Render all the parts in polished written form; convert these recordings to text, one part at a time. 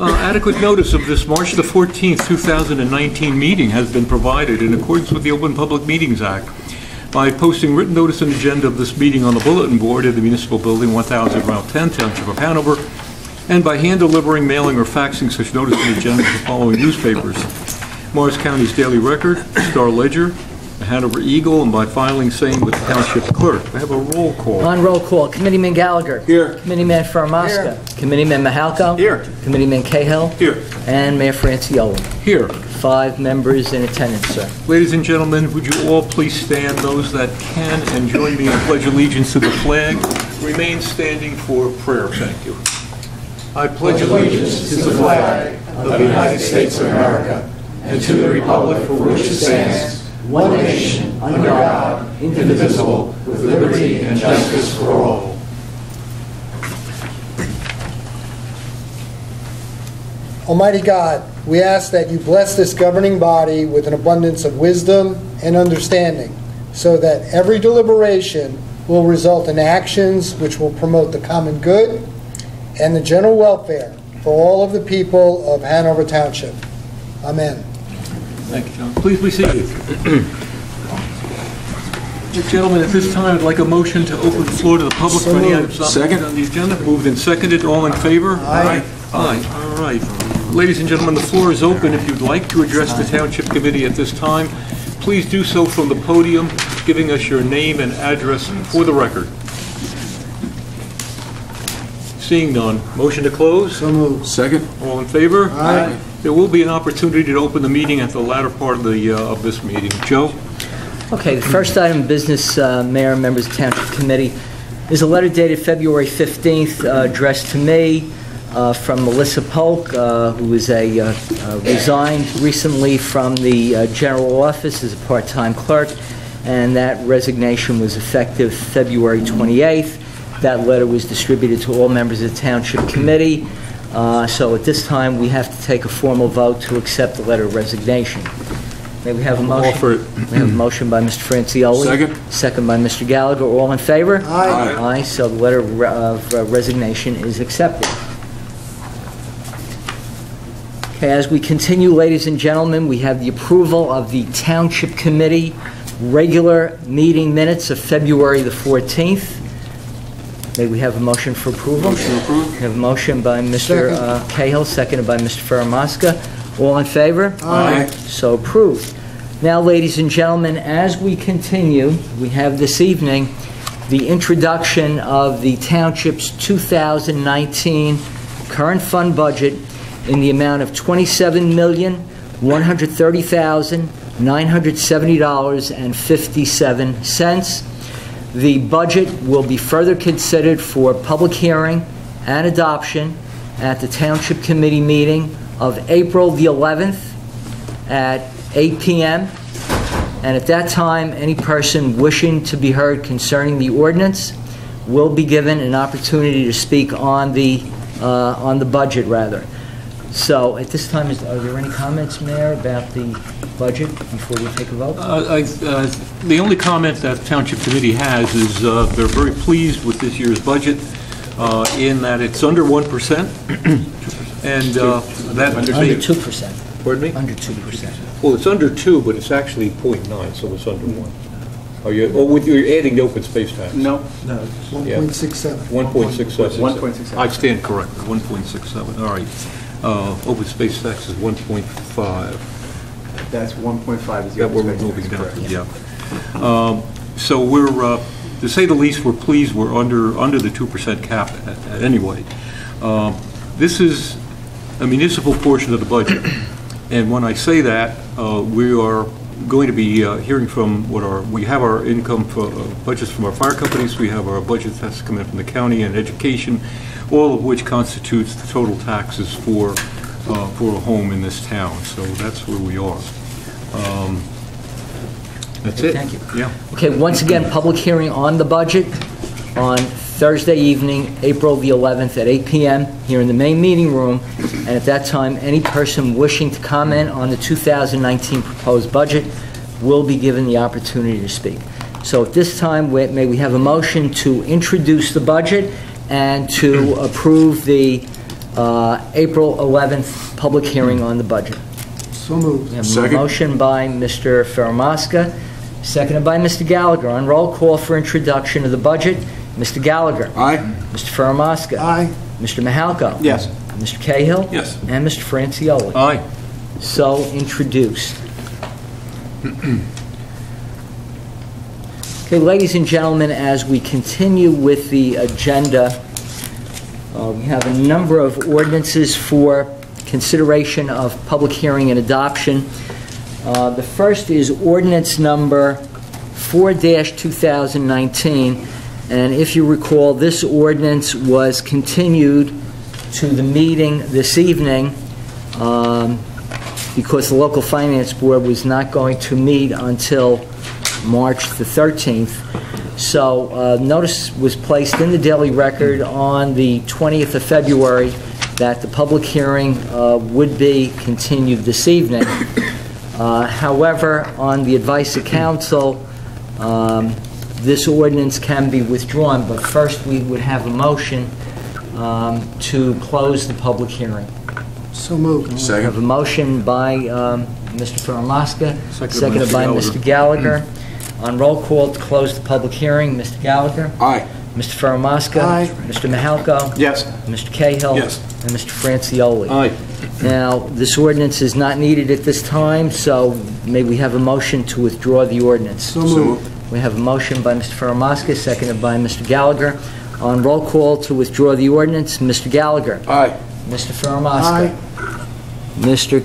Adequate notice of this March the 14th, 2019 meeting has been provided in accordance with the Open Public Meetings Act by posting written notice and agenda of this meeting on the bulletin board at the Municipal Building, 1000 Route 10, Township of Hanover, and by hand delivering, mailing, or faxing such notice and agenda to the following newspapers: Morris County's Daily Record, Star Ledger, the Hanover Eagle, and by filing same with the Township Clerk. I have a roll call. On roll call, Committeeman Gallagher. Here. Committeeman Farmasca. Committeeman Mahalko. Here. Committeeman Cahill. Here. And Mayor Francioli. Here. 5 members in attendance, sir. Ladies and gentlemen, would you all please stand, those that can, and join me in pledge allegiance to the flag. Remain standing for prayer. Thank you. I pledge allegiance to the flag of the United States of America and to the republic for which it stands, one nation, under God, indivisible, with liberty and justice for all. Almighty God, we ask that you bless this governing body with an abundance of wisdom and understanding, so that every deliberation will result in actions which will promote the common good and the general welfare for all of the people of Hanover Township. Amen. Thank you, John. Please be seated. Gentlemen, at this time, I'd like a motion to open the floor to the public for any items on the agenda. Moved and seconded. All in favor? Aye. Aye. All right. Ladies and gentlemen, the floor is open. If you'd like to address the Township Committee at this time, please do so from the podium, giving us your name and address for the record. Seeing none. Motion to close? So moved. Second. All in favor? Aye. There will be an opportunity to open the meeting at the latter part of this meeting. Joe? Okay, the first item of business, Mayor and members of the Township Committee, is a letter dated February 15th addressed to me from Melissa Polk, who is resigned recently from the general office as a part-time clerk, and that resignation was effective February 28th. That letter was distributed to all members of the Township Committee. So at this time, we have to take a formal vote to accept the letter of resignation. May we have a motion? Offer it. We have a motion by Mr. Francioli. Second. Second by Mr. Gallagher. All in favor? Aye. Aye. So the letter of resignation is accepted. Okay, as we continue, ladies and gentlemen, we have the approval of the Township Committee regular meeting minutes of February the 14th. May we have a motion for approval? Motion approved. We have a motion by Mr. Cahill, seconded by Mr. Farmasca. All in favor? Aye. So approved. Now, ladies and gentlemen, as we continue, we have this evening the introduction of the Township's 2019 current fund budget in the amount of $27,130,970.57. The budget will be further considered for public hearing and adoption at the Township Committee meeting of April the 11th at 8 p.m. And at that time, any person wishing to be heard concerning the ordinance will be given an opportunity to speak on the budget, rather. So at this time, are there any comments, Mayor, about the budget before we take a vote? The only comment that Township Committee has is they're very pleased with this year's budget in that it's under 1%. And that Under 2%. Pardon me? Under 2%. Well, it's under 2, but it's actually 0.9, so it's under 1. Are you? Oh, you're adding the open space tax? No. No, 1.67. 1.67. 1.67. I stand corrected. 1.67. All right. Open space tax is 1.5. That's 1.5 is the That we're open space moving tax, down to, correct. yeah. So we're, to say the least, we're pleased we're under the 2% cap anyway. This is a municipal portion of the budget, and when I say that, we are going to be hearing from we have our income for, budgets from our fire companies, we have our budget that's coming from the county and education, all of which constitutes the total taxes for a home in this town. So that's where we are. That's it. Thank you. Yeah. Okay, once again, public hearing on the budget on Thursday evening, April the 11th at 8 p.m. here in the main meeting room. And at that time, any person wishing to comment on the 2019 proposed budget will be given the opportunity to speak. So at this time, may we have a motion to introduce the budget and to approve the April 11th, public hearing on the budget. So moved. We have a Second. motion by Mr. Ferramaska, seconded by Mr. Gallagher. On roll call for introduction of the budget, Mr. Gallagher. Aye. Mr. Ferramaska. Aye. Mr. Mahalko. Yes. Mr. Cahill. Yes. And Mr. Francioli. Aye. So introduced. Okay, ladies and gentlemen, as we continue with the agenda, we have a number of ordinances for consideration of public hearing and adoption. The first is ordinance number 4-2019, and if you recall, this ordinance was continued to the meeting this evening because the local finance board was not going to meet until March the 13th. So notice was placed in the Daily Record on the 20th of February that the public hearing would be continued this evening. However, on the advice of council, this ordinance can be withdrawn, but first we would have a motion to close the public hearing. So moved. We have a motion by Mr. Ferramaska, Seconded by by Mr. Mr. Gallagher. On roll call to close the public hearing, Mr. Gallagher. Aye. Mr. Ferramaska. Aye. Mr. Mahalko. Yes. Mr. Cahill. Yes. And Mr. Francioli. Aye. Now, this ordinance is not needed at this time, so may we have a motion to withdraw the ordinance? So moved. We have a motion by Mr. Ferramaska, seconded by Mr. Gallagher. On roll call to withdraw the ordinance, Mr. Gallagher. Aye. Mr. Ferramaska. Aye. Mr.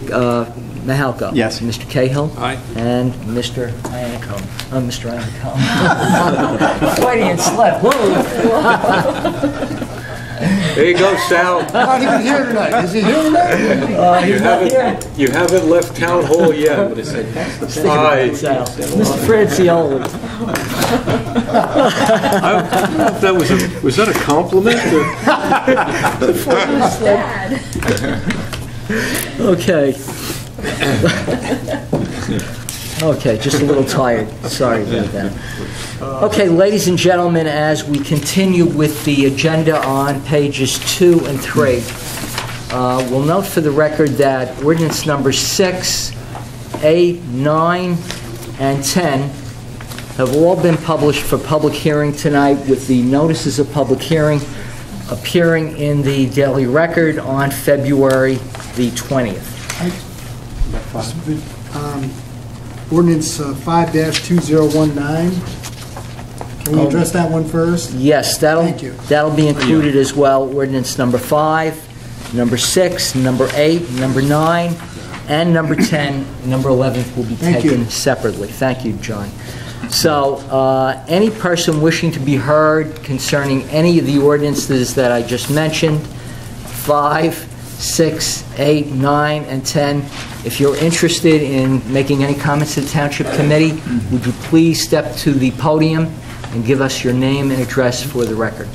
Mahalko. Yes. Mr. Cahill. Aye. And Mr. Iannacone. Mr. Iannacone. Freudian slip. Whoa. There you go, Sal. Not even here tonight. Is he here tonight? He's not here. You haven't left town hall yet. Aye. Sal. Mr. Francioli. I don't know if that was that a compliment? Okay. Okay, just a little tired. Sorry about that. Okay, ladies and gentlemen, as we continue with the agenda on pages 2 and 3, we'll note for the record that ordinance number 6, 8, 9, and 10 have all been published for public hearing tonight, with the notices of public hearing appearing in the Daily Record on February the 20th. Ordinance 5-2019. Can we address that one first? Yes, Thank you. that'll be included as well. Ordinance number 5, number 6, number 8, number 9, and number 10, number 11 will be Thank you. taken separately. Thank you, John. So, any person wishing to be heard concerning any of the ordinances that I just mentioned, 5, 6, 8, 9, and 10, if you're interested in making any comments to the Township Committee, would you please step to the podium and give us your name and address for the record?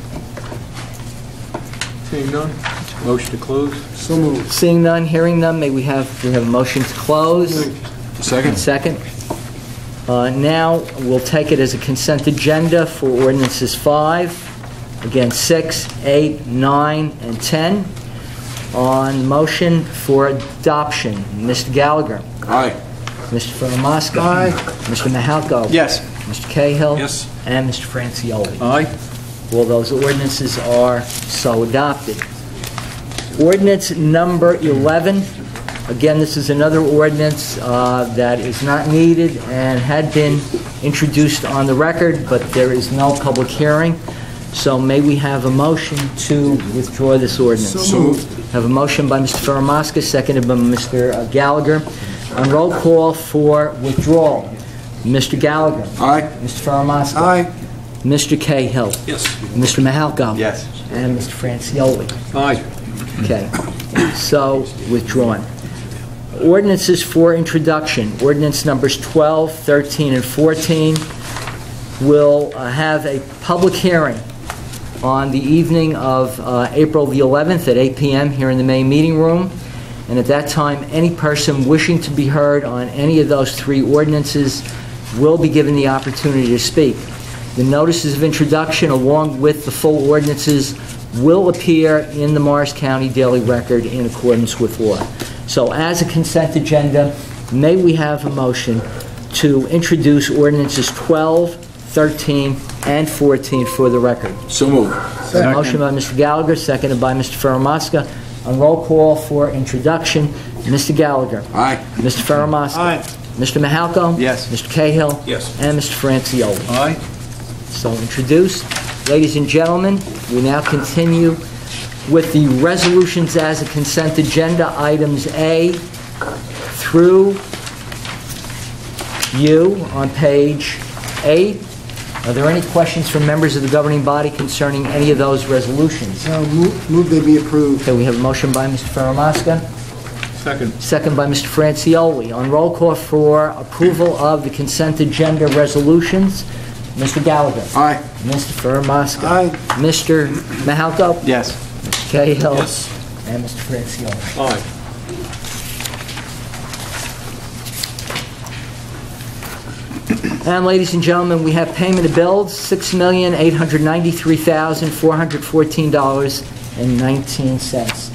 Seeing none, motion to close. So moved. Seeing none, hearing none, may we have a motion to close? Second. Second. Now, we'll take it as a consent agenda for ordinances 5, again 6, 8, 9, and 10. On motion for adoption, Mr. Gallagher. Aye. Mr. Ferramaska. Aye. Mr. Mahalko. Yes. Mr. Cahill. Yes. And Mr. Francioli. Aye. All those ordinances are so adopted. Ordinance number 11. Again, this is another ordinance that is not needed and had been introduced on the record, but there is no public hearing. So may we have a motion to withdraw this ordinance? So moved. Have a motion by Mr. Ferramaska, seconded by Mr. Gallagher. On roll call for withdrawal, Mr. Gallagher. Aye. Mr. Ferramaska. Aye. Mr. Cahill. Yes. Mr. Mahalko. Yes. And Mr. Francioli. Aye. Okay, so withdrawn. Ordinances for introduction. Ordinance numbers 12, 13, and 14 will have a public hearing on the evening of April the 11th at 8 p.m. here in the main meeting room. And at that time, any person wishing to be heard on any of those three ordinances will be given the opportunity to speak. The notices of introduction, along with the full ordinances, will appear in the Morris County Daily Record in accordance with law. So as a consent agenda, may we have a motion to introduce ordinances 12, 13, and 14 for the record? So moved. A motion by Mr. Gallagher, seconded by Mr. Ferramasca. On roll call for introduction, Mr. Gallagher. Aye. Mr. Ferramasca. Aye. Mr. Mahalko. Yes. Mr. Cahill. Yes. And Mr. Francioli. Aye. So introduced. Ladies and gentlemen, we now continue with the resolutions as a consent agenda, items A through U on page 8. Are there any questions from members of the governing body concerning any of those resolutions? No, move they be approved. Okay, we have a motion by Mr. Ferramasca, Second. second by Mr. Francioli. On roll call for approval of the consent agenda resolutions, Mr. Gallagher. Aye. Mr. Ferramasca. Aye. Mr. Mahalko. Yes. Mr. Cahill. Yes. And Mr. Francioli. Aye. And ladies and gentlemen, we have payment of bills, $6,893,414.19.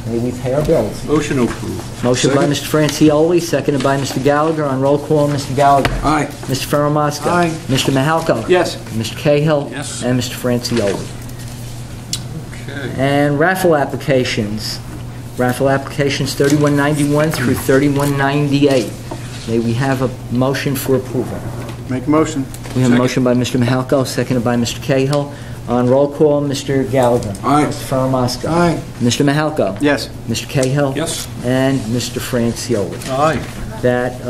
May we pay our bills? Motion to approve. Motion by Mr. Francioli, seconded by Mr. Gallagher. On roll call, Mr. Gallagher. Aye. Mr. Ferramasca. Aye. Mr. Mahalko. Yes. Mr. Cahill. Yes. And Mr. Francioli. Okay. And raffle applications. Raffle applications 3191 through 3198. May we have a motion for approval? Make a motion. We have a Second. motion by Mr. Mahalko, seconded by Mr. Cahill. On roll call, Mr. Gallagher. Aye. Mr. Ferramasca. Aye. Mr. Mahalko. Yes. Mr. Cahill. Yes. And Mr. Francioli. Aye. That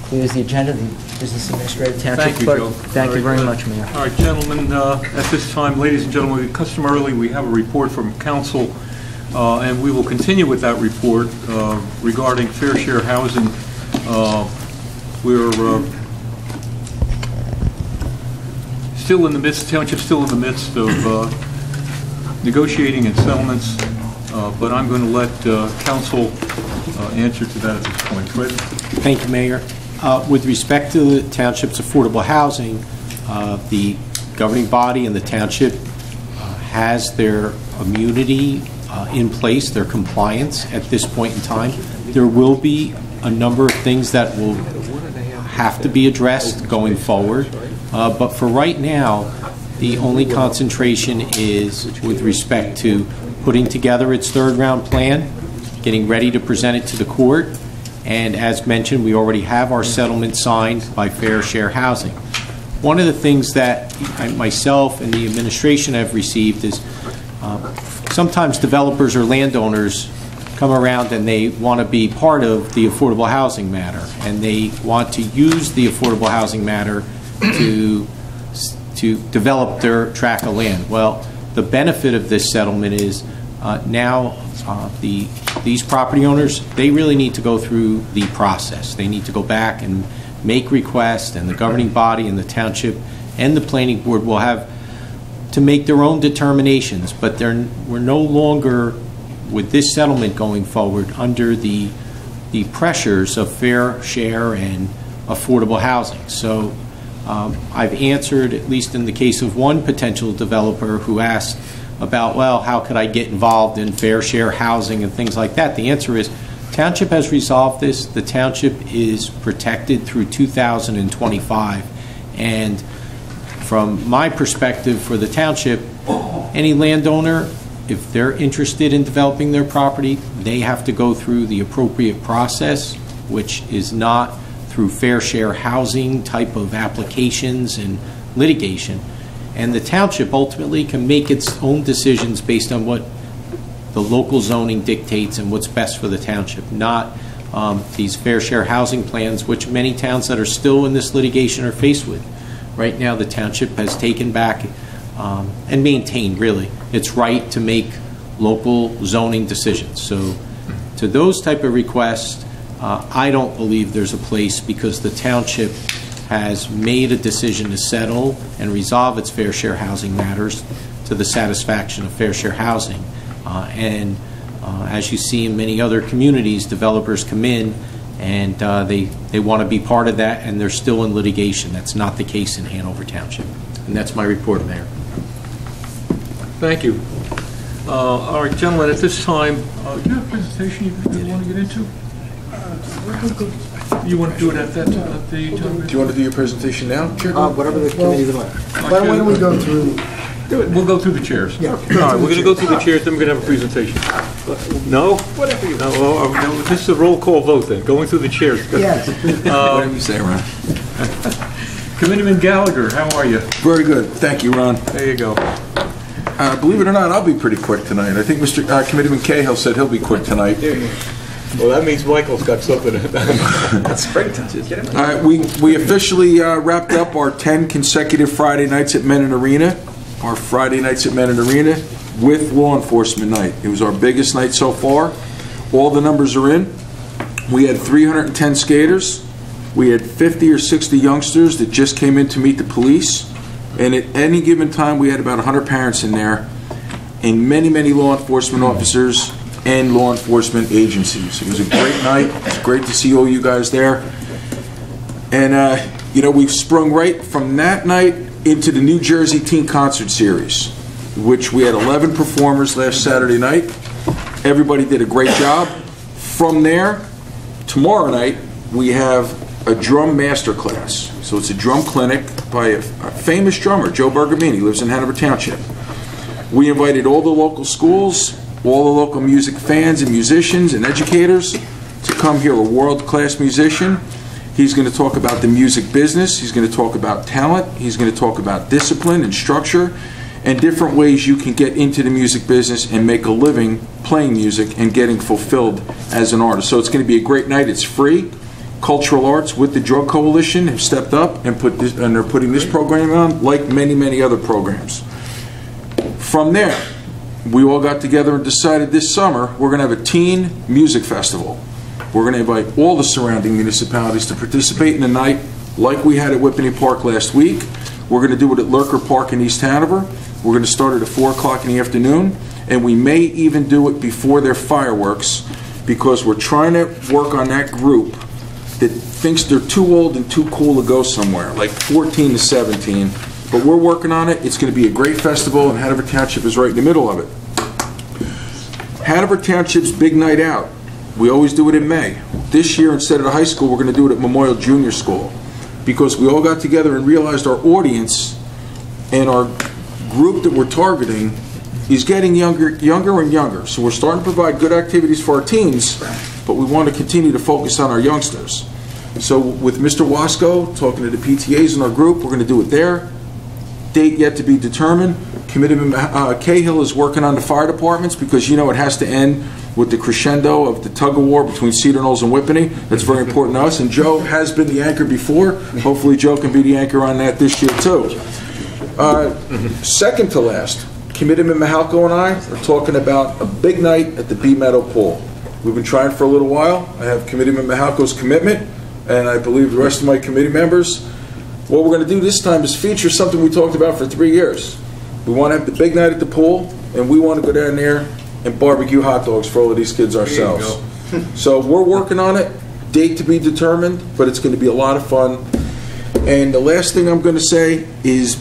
clears the agenda. The Business Administrator Township Thank you, Clerk. Joe. Thank you All very right, much, Mayor. All right, gentlemen, at this time, ladies and gentlemen, customarily, we have a report from council, and we will continue with that report regarding fair share housing. We're still in the midst, Township's still in the midst of negotiating and settlements, but I'm going to let council answer to that at this point. Fred? Thank you, Mayor. With respect to the Township's affordable housing, the governing body and the Township has their immunity in place, their compliance at this point in time. There will be a number of things that will have to be addressed going forward, but for right now, the only concentration is with respect to putting together its third-round plan, getting ready to present it to the court, and as mentioned, we already have our settlement signed by Fair Share Housing. One of the things that myself and the administration have received is sometimes developers or landowners come around and they want to be part of the affordable housing matter, and they want to use the affordable housing matter to develop their tract of land. Well, the benefit of this settlement is now these property owners, they really need to go through the process. They need to go back and make requests, and the governing body and the township and the planning board will have to make their own determinations, but we're no longer, with this settlement going forward, under the pressures of fair share and affordable housing. So I've answered, at least in the case of one potential developer who asked about, well, how could I get involved in fair share housing and things like that. The answer is, Township has resolved this. The Township is protected through 2025. And from my perspective for the Township, any landowner, if they're interested in developing their property, they have to go through the appropriate process, which is not through fair share housing type of applications and litigation. And the Township ultimately can make its own decisions based on what the local zoning dictates and what's best for the Township, not these fair share housing plans, which many towns that are still in this litigation are faced with. Right now, the Township has taken back and maintained, really, its right to make local zoning decisions. So to those type of requests, I don't believe there's a place, because the Township has made a decision to settle and resolve its fair share housing matters to the satisfaction of fair share housing. As you see in many other communities, developers come in and they want to be part of that, and they're still in litigation. That's not the case in Hanover Township. And that's my report, Mayor. Thank you. All right, gentlemen, at this time, do you have a presentation you want to get into? You want to do it at the time? Do you want to do your presentation now, Chair? Whatever the committee would like. Why don't we go through? We'll go through the chairs. Yeah. All right, we're going to go through the chairs, then we're going to have a presentation. No? Whatever you... No, this is a roll call vote then, going through the chairs. Yes. Whatever you say, Ron. Committeeman Gallagher, how are you? Very good. Thank you, Ron. There you go. Believe it or not, I'll be pretty quick tonight. I think Mr. Committeeman Cahill said he'll be quick tonight. Well, that means Michael's got something. That's springtime. All right, we officially wrapped up our 10 consecutive Friday nights at Menon Arena, our Friday nights at Menon Arena with Law Enforcement Night. It was our biggest night so far. All the numbers are in. We had 310 skaters. We had 50 or 60 youngsters that just came in to meet the police. And at any given time, we had about 100 parents in there and many, many law enforcement officers and law enforcement agencies. It was a great night. It's great to see all you guys there. And, we've sprung right from that night into the New Jersey Teen Concert Series, which we had 11 performers last Saturday night. Everybody did a great job. From there, tomorrow night, we have a drum master class. So it's a drum clinic by a famous drummer, Joe Bergamini, lives in Hanover Township. We invited all the local schools, all the local music fans and musicians and educators to come hear a world-class musician. He's going to talk about the music business. He's going to talk about talent. He's going to talk about discipline and structure and different ways you can get into the music business and make a living playing music and getting fulfilled as an artist. So it's going to be a great night. It's free. Cultural Arts with the Drug Coalition have stepped up and they're putting this program on, like many, many other programs. From there, we all got together and decided this summer we're going to have a teen music festival. We're going to invite all the surrounding municipalities to participate in the night like we had at Whippany Park last week. We're going to do it at Lurker Park in East Hanover. We're going to start it at 4 o'clock in the afternoon, and we may even do it before their fireworks because we're trying to work on that group that thinks they're too old and too cool to go somewhere, like 14 to 17. But we're working on it. It's going to be a great festival, and Hanover Township is right in the middle of it. Hanover Township's big night out. We always do it in May. This year, instead of the high school, we're going to do it at Memorial Junior School because we all got together and realized our audience and our group that we're targeting is getting younger and younger. So we're starting to provide good activities for our teens, but we want to continue to focus on our youngsters. So with Mr. Wasco, talking to the PTAs in our group, we're going to do it there. Date yet to be determined. Committeeman Cahill is working on the fire departments because it has to end with the crescendo of the tug-of-war between Cedar Knolls and Whippany. That's very important to us, and Joe has been the anchor before. Hopefully Joe can be the anchor on that this year too. Second to last, Committeeman Mahalko and I are talking about a big night at the Bee Meadow Pool. We've been trying for a little while. I have Committeeman Mahalko's commitment, and I believe the rest of my committee members. What we're going to do this time is feature something we talked about for 3 years. We want to have the big night at the pool, and we want to go down there and barbecue hot dogs for all of these kids ourselves. So we're working on it. Date to be determined, but it's going to be a lot of fun. And the last thing I'm going to say is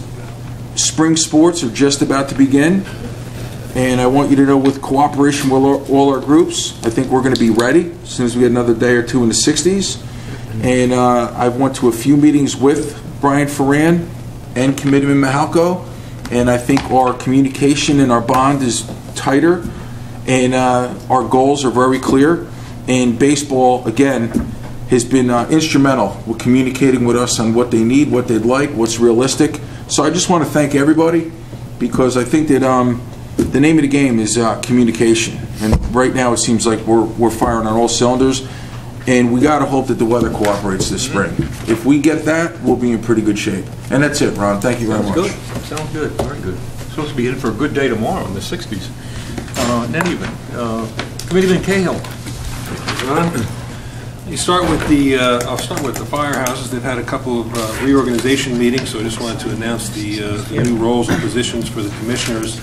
spring sports are just about to begin. And I want you to know, with cooperation with all our groups, I think we're going to be ready as soon as we get another day or two in the 60s. And I went to a few meetings with Brian Ferran and Committeeman Mahalko, and I think our communication and our bond is tighter, and our goals are very clear. And baseball, again, has been instrumental with communicating with us on what they need, what they'd like, what's realistic. So I just want to thank everybody, because I think that the name of the game is communication. And right now it seems like we're firing on all cylinders. And we got to hope that the weather cooperates this spring. If we get that, we'll be in pretty good shape. And that's it, Ron. Thank you very much. Good. Sounds good. Very good. Supposed to be in for a good day tomorrow in the 60s. In any event, Committeeman Cahill. Ron, I'll start with the firehouses. They've had a couple of reorganization meetings, so I just wanted to announce the new roles and positions for the commissioners.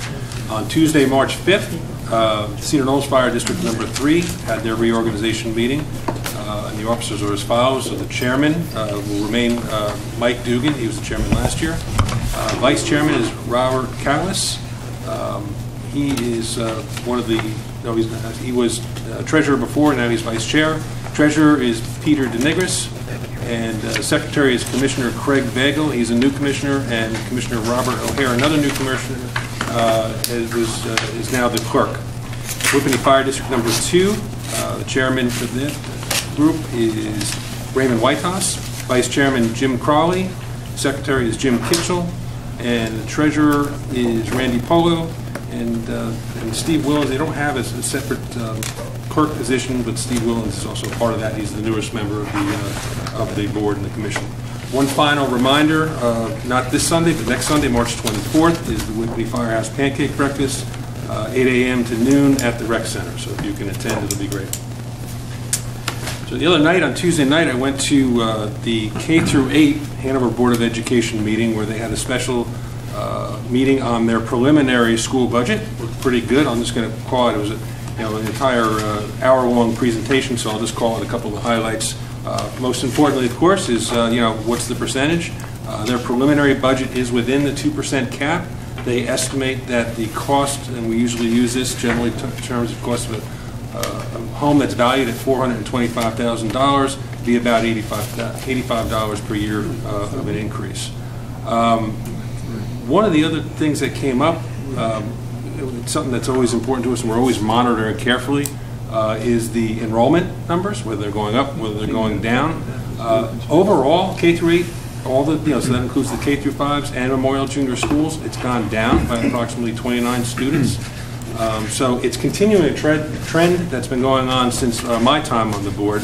On Tuesday, March 5th, Cedar Knolls Fire District Number 3 had their reorganization meeting, and the officers are as follows. So the chairman will remain Mike Dugan. He was the chairman last year. Vice chairman is Robert Callis. He is one of the, no, he was treasurer before, now he's vice chair. Treasurer is Peter DeNigris, and secretary is Commissioner Craig Vagel. He's a new commissioner, and Commissioner Robert O'Hare, another new commissioner, is now the clerk. Whippany Fire District number 2, the chairman for this group is Raymond Whitehouse, vice chairman Jim Crawley, secretary is Jim Kitchell, and the treasurer is Randy Polo, and Steve Willens. They don't have a separate clerk position, but Steve Willens is also part of that. He's the newest member of the board and the commission. One final reminder, not this Sunday, but next Sunday, March 24th, is the Whippany Firehouse Pancake Breakfast, 8 a.m. to noon at the Rec Center. So if you can attend, it'll be great. So the other night, on Tuesday night, I went to the K through 8 Hanover Board of Education meeting, where they had a special meeting on their preliminary school budget. It looked pretty good. I'm just going to call it. It was an entire hour-long presentation, so I'll just call it a couple of highlights. Most importantly, of course, is what's the percentage? Their preliminary budget is within the 2% cap. They estimate that the cost, and we usually use this generally in terms of cost of a home that's valued at $425,000, be about $85 per year of an increase. One of the other things that came up, it's something that's always important to us, and we're always monitoring carefully, is the enrollment numbers, whether they're going up, whether they're going down. Overall, K through 8, all the, so that includes the K through 5s and Memorial Junior Schools, it's gone down by approximately 29 students. So it's continuing a trend that's been going on since my time on the board.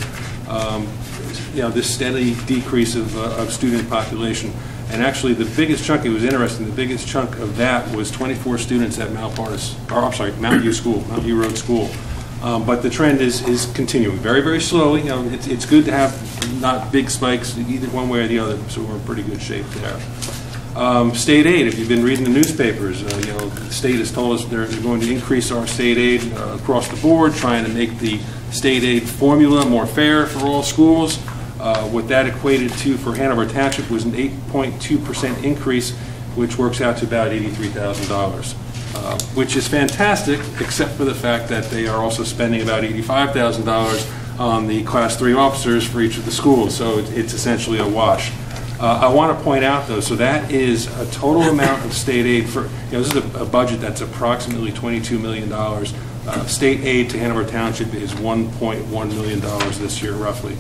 This steady decrease of student population. And actually, the biggest chunk, it was interesting, the biggest chunk of that was 24 students at Mount View School, Mount View Road School. But the trend is continuing very, very slowly. It's good to have not big spikes either one way or the other, so we're in pretty good shape there. State aid, if you've been reading the newspapers, the state has told us they're going to increase our state aid across the board, trying to make the state aid formula more fair for all schools. What that equated to for Hanover Township was an 8.2% increase, which works out to about $83,000, which is fantastic, except for the fact that they are also spending about $85,000 on the Class 3 officers for each of the schools, so it's essentially a wash. I want to point out, though, so that is a total amount of state aid for, this is a budget that's approximately $22 million. State aid to Hanover Township is $1.1 million this year, roughly.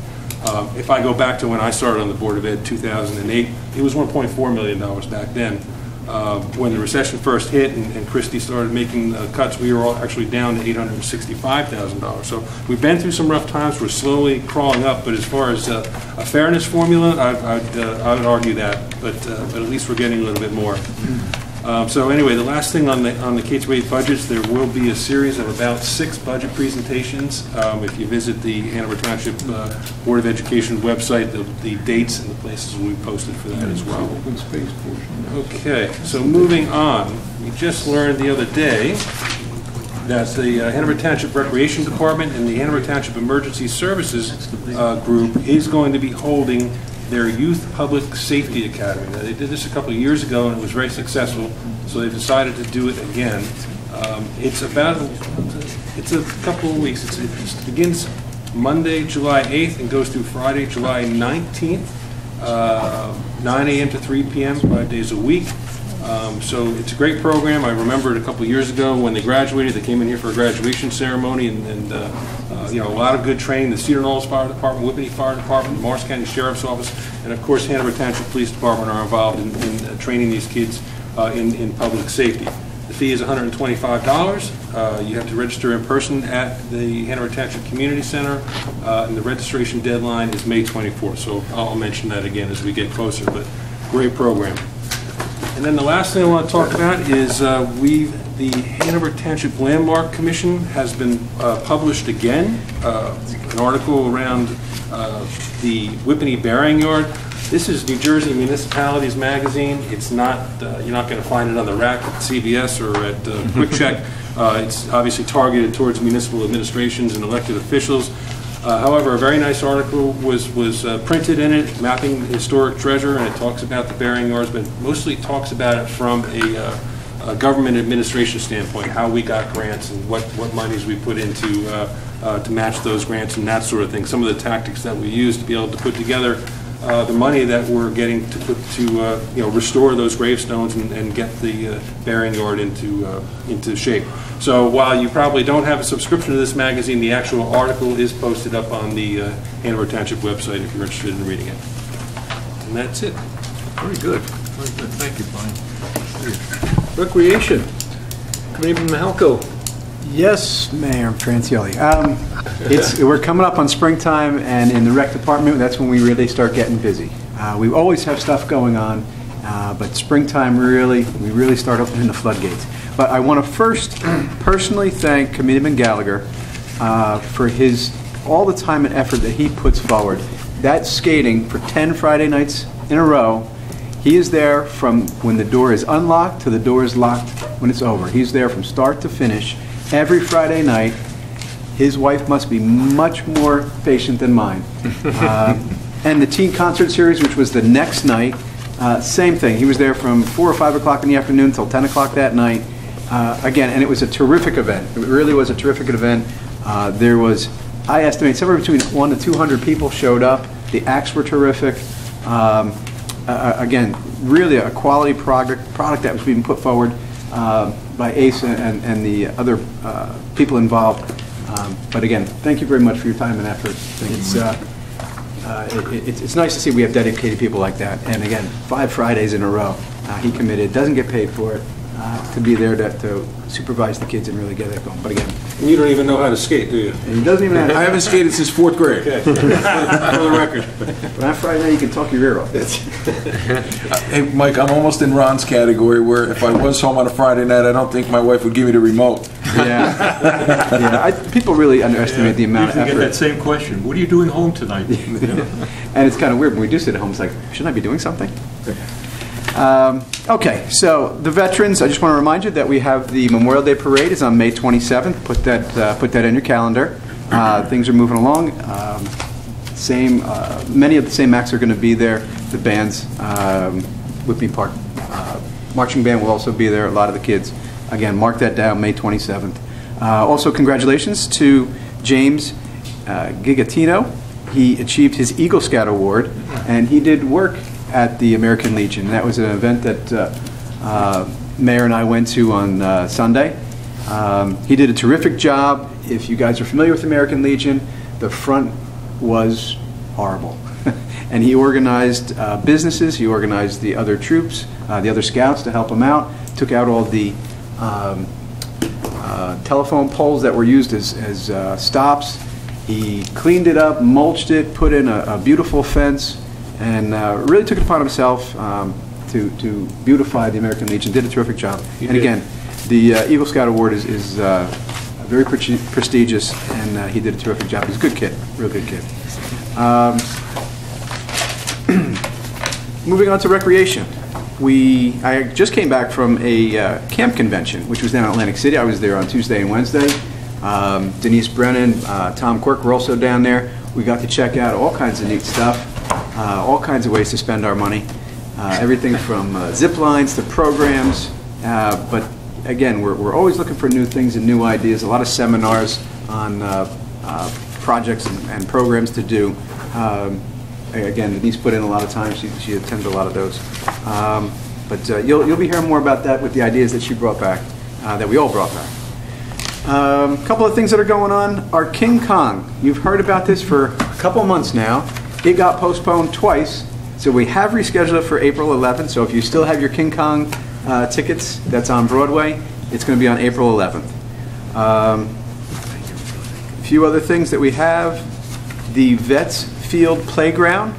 If I go back to when I started on the Board of Ed, 2008, it was $1.4 million back then. When the recession first hit and Christie started making cuts, we were all actually down to $865,000. So we've been through some rough times. We're slowly crawling up. But as far as a fairness formula, I would argue that. But at least we're getting a little bit more. So anyway, the last thing on the K-8 budgets, there will be a series of about 6 budget presentations. If you visit the Hanover Township Board of Education website, the dates and the places will be posted for that as well. Okay, so moving on, we just learned the other day that the Hanover Township Recreation Department and the Hanover Township Emergency Services group is going to be holding their Youth Public Safety Academy. Now, they did this a couple of years ago and it was very successful, so they decided to do it again. It's a couple of weeks. It begins Monday, July 8th and goes through Friday, July 19th, 9 a.m. to 3 p.m., 5 days a week. So it's a great program. I remember it a couple of years ago when they graduated. They came in here for a graduation ceremony and a lot of good training. The Cedar Knolls Fire Department, Whippany Fire Department, Morris County Sheriff's Office, and of course Hanover Township Police Department are involved in training these kids in public safety. The fee is $125. You have to register in person at the Hanover Township Community Center, and the registration deadline is May 24th. So I'll mention that again as we get closer, but great program. And then the last thing I want to talk about is the Hanover Township Landmark Commission has been published again, an article around the Whippany Burying Yard. This is New Jersey Municipalities Magazine. It's not, you're not going to find it on the rack at CVS or at Quick Check. It's obviously targeted towards municipal administrations and elected officials. However, a very nice article was printed in it, mapping historic treasure, and it talks about the burying yards, but mostly talks about it from a a government administration standpoint, how we got grants and what monies we put into to match those grants and that sort of thing. Some of the tactics that we use to be able to put together the money that we're getting to put to restore those gravestones and get the burying yard into shape. So while you probably don't have a subscription to this magazine, the actual article is posted up on the Hanover Township website if you're interested in reading it. And that's it. Very good. Very good. Thank you, Brian. Recreation. Committeeman Mahalko. Yes, Mayor Francioli. We're coming up on springtime, and in the rec department, that's when we really start getting busy. We always have stuff going on, but springtime we really start opening the floodgates. But I want to first personally thank Committeeman Gallagher for all the time and effort that he puts forward. That skating for 10 Friday nights in a row, he is there from when the door is unlocked to the door is locked when it's over. He's there from start to finish every Friday night. His wife must be much more patient than mine. And the teen concert series, which was the next night, same thing. He was there from 4 or 5 o'clock in the afternoon till 10 o'clock that night. Again, and it was a terrific event. It really was a terrific event. There was, I estimate, somewhere between 100 to 200 people showed up. The acts were terrific. Again, really a quality product that was being put forward by Ace and the other people involved. But again, thank you very much for your time and effort. It's nice to see we have dedicated people like that. And again, 5 Fridays in a row, he committed, doesn't get paid for it, to be there to supervise the kids and really get it going. But again, You don't even know how to skate, do you? he doesn't even have I haven't skated since 4th grade. Okay. For the record. But on Friday night, you can talk your ear off. Hey, Mike, I'm almost in Ron's category where if I was home on a Friday night, I don't think my wife would give me the remote. Yeah. People really underestimate the amount of You effort. get that same question. What are you doing home tonight? And it's kind of weird when we do sit at home. It's like, shouldn't I be doing something? Okay, so the veterans. I just want to remind you that we have the Memorial Day Parade is on May 27th. Put that in your calendar. Things are moving along. Many of the same acts are going to be there. The bands, Whitney Park Marching Band will also be there. A lot of the kids. Again, mark that down, May 27th. Also, congratulations to James Gigatino. He achieved his Eagle Scout Award, and he did work at the American Legion. That was an event that Mayor and I went to on Sunday. He did a terrific job. If you guys are familiar with American Legion, the front was horrible. And he organized businesses, he organized the other troops, the other scouts to help him out, took out all the telephone poles that were used as stops. He cleaned it up, mulched it, put in a beautiful fence, and really took it upon himself to beautify the American Legion. Did a terrific job. And again, the Eagle Scout Award is very prestigious, and he did a terrific job. He's a good kid, real good kid. Moving on to recreation. I just came back from a camp convention, which was down in Atlantic City. I was there on Tuesday and Wednesday. Denise Brennan, Tom Quirk were also down there. We got to check out all kinds of neat stuff, all kinds of ways to spend our money. Everything from zip lines to programs. But again, we're always looking for new things and new ideas. A lot of seminars on projects and programs to do. Again, Denise put in a lot of time. She attends a lot of those. But you'll be hearing more about that with the ideas that she brought back, that we all brought back. A couple of things that are going on. Our King Kong. You've heard about this for a couple of months now. It got postponed twice, so we have rescheduled it for April 11th. So if you still have your King Kong tickets, that's on Broadway. It's going to be on April 11th. A few other things that we have. The Vets Field Playground.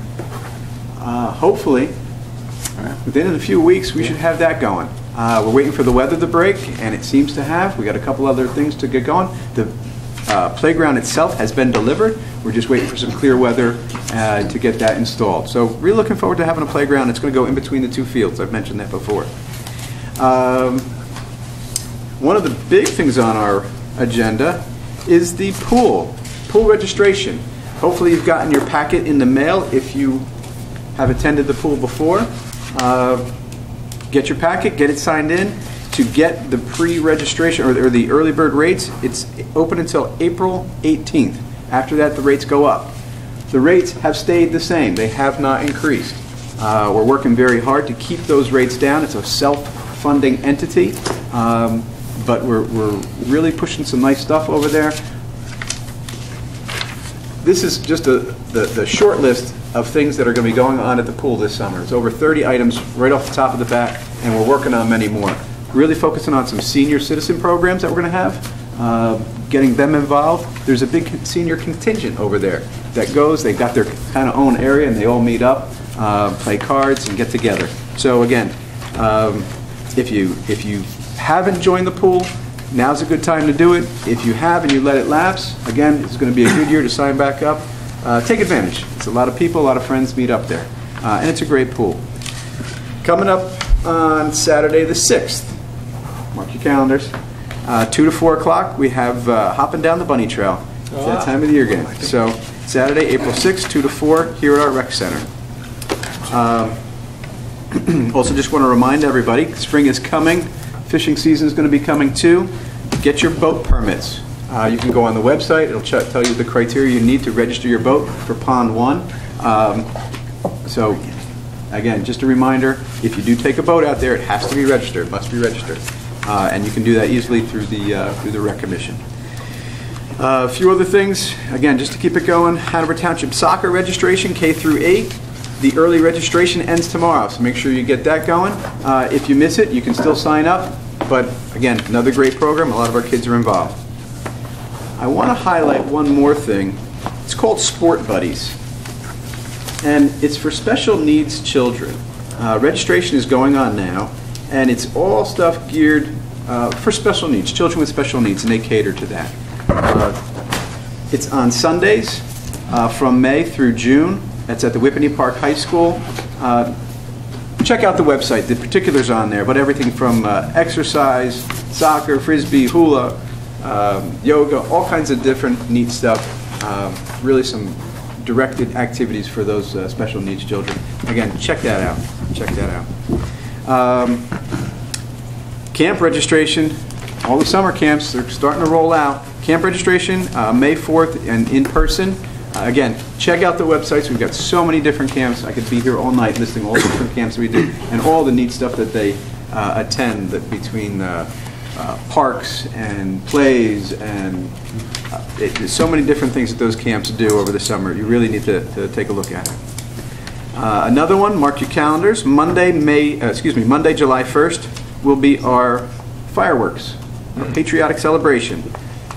Hopefully, within a few weeks, we should have that going. We're waiting for the weather to break, and it seems to have. We got a couple other things to get going. The playground itself has been delivered. We're just waiting for some clear weather to get that installed. So really looking forward to having a playground. It's going to go in between the two fields. I've mentioned that before. One of the big things on our agenda is the pool registration. Hopefully you've gotten your packet in the mail if you have attended the pool before. Get your packet, get it signed in. to get the pre-registration or the early bird rates, it's open until April 18th. After that, the rates go up. The rates have stayed the same. They have not increased. We're working very hard to keep those rates down. It's a self-funding entity, but we're really pushing some nice stuff over there. This is just the short list of things that are going to be going on at the pool this summer. It's over 30 items right off the top of the bat, and we're working on many more. Really focusing on some senior citizen programs that we're going to have, getting them involved. There's a big senior contingent over there that goes. They've got their kind of own area, and they all meet up, play cards, and get together. So again, if you haven't joined the pool, now's a good time to do it. If you have and you let it lapse, again, it's going to be a good year to sign back up. Take advantage. It's a lot of people, a lot of friends meet up there. And it's a great pool. Coming up on Saturday the 6th, mark your calendars, 2 to 4 o'clock, we have Hopping Down the Bunny Trail. It's that time of the year again. So Saturday, April 6th, 2 to 4, here at our rec center. Also just want to remind everybody, spring is coming. Fishing season is going to be coming too. Get your boat permits. You can go on the website. It'll tell you the criteria you need to register your boat for Pond 1. So, again, just a reminder, if you do take a boat out there, it has to be registered. It must be registered. And you can do that easily through the Rec Commission. A few other things. Again, just to keep it going, Hanover Township soccer registration, K through 8. The early registration ends tomorrow, so make sure you get that going. If you miss it, you can still sign up. But again, another great program. A lot of our kids are involved. I want to highlight one more thing. It's called Sport Buddies, and it's for special needs children. Registration is going on now, and it's all stuff geared for special needs, children with special needs, and they cater to that. It's on Sundays from May through June. That's at the Whippany Park High School. Check out the website. The particulars on there, but everything from exercise, soccer, frisbee, hula, yoga, all kinds of different neat stuff. Really some directed activities for those special needs children. Again, check that out. Check that out. Camp registration. All the summer camps, they're starting to roll out. Camp registration, May 4th and in person. Again, check out the websites. We've got so many different camps. I could be here all night listing all the different camps we do and all the neat stuff that they attend between parks and plays and there's so many different things that those camps do over the summer. You really need to take a look at it. Another one, mark your calendars. Monday, July 1st will be our fireworks, our patriotic celebration.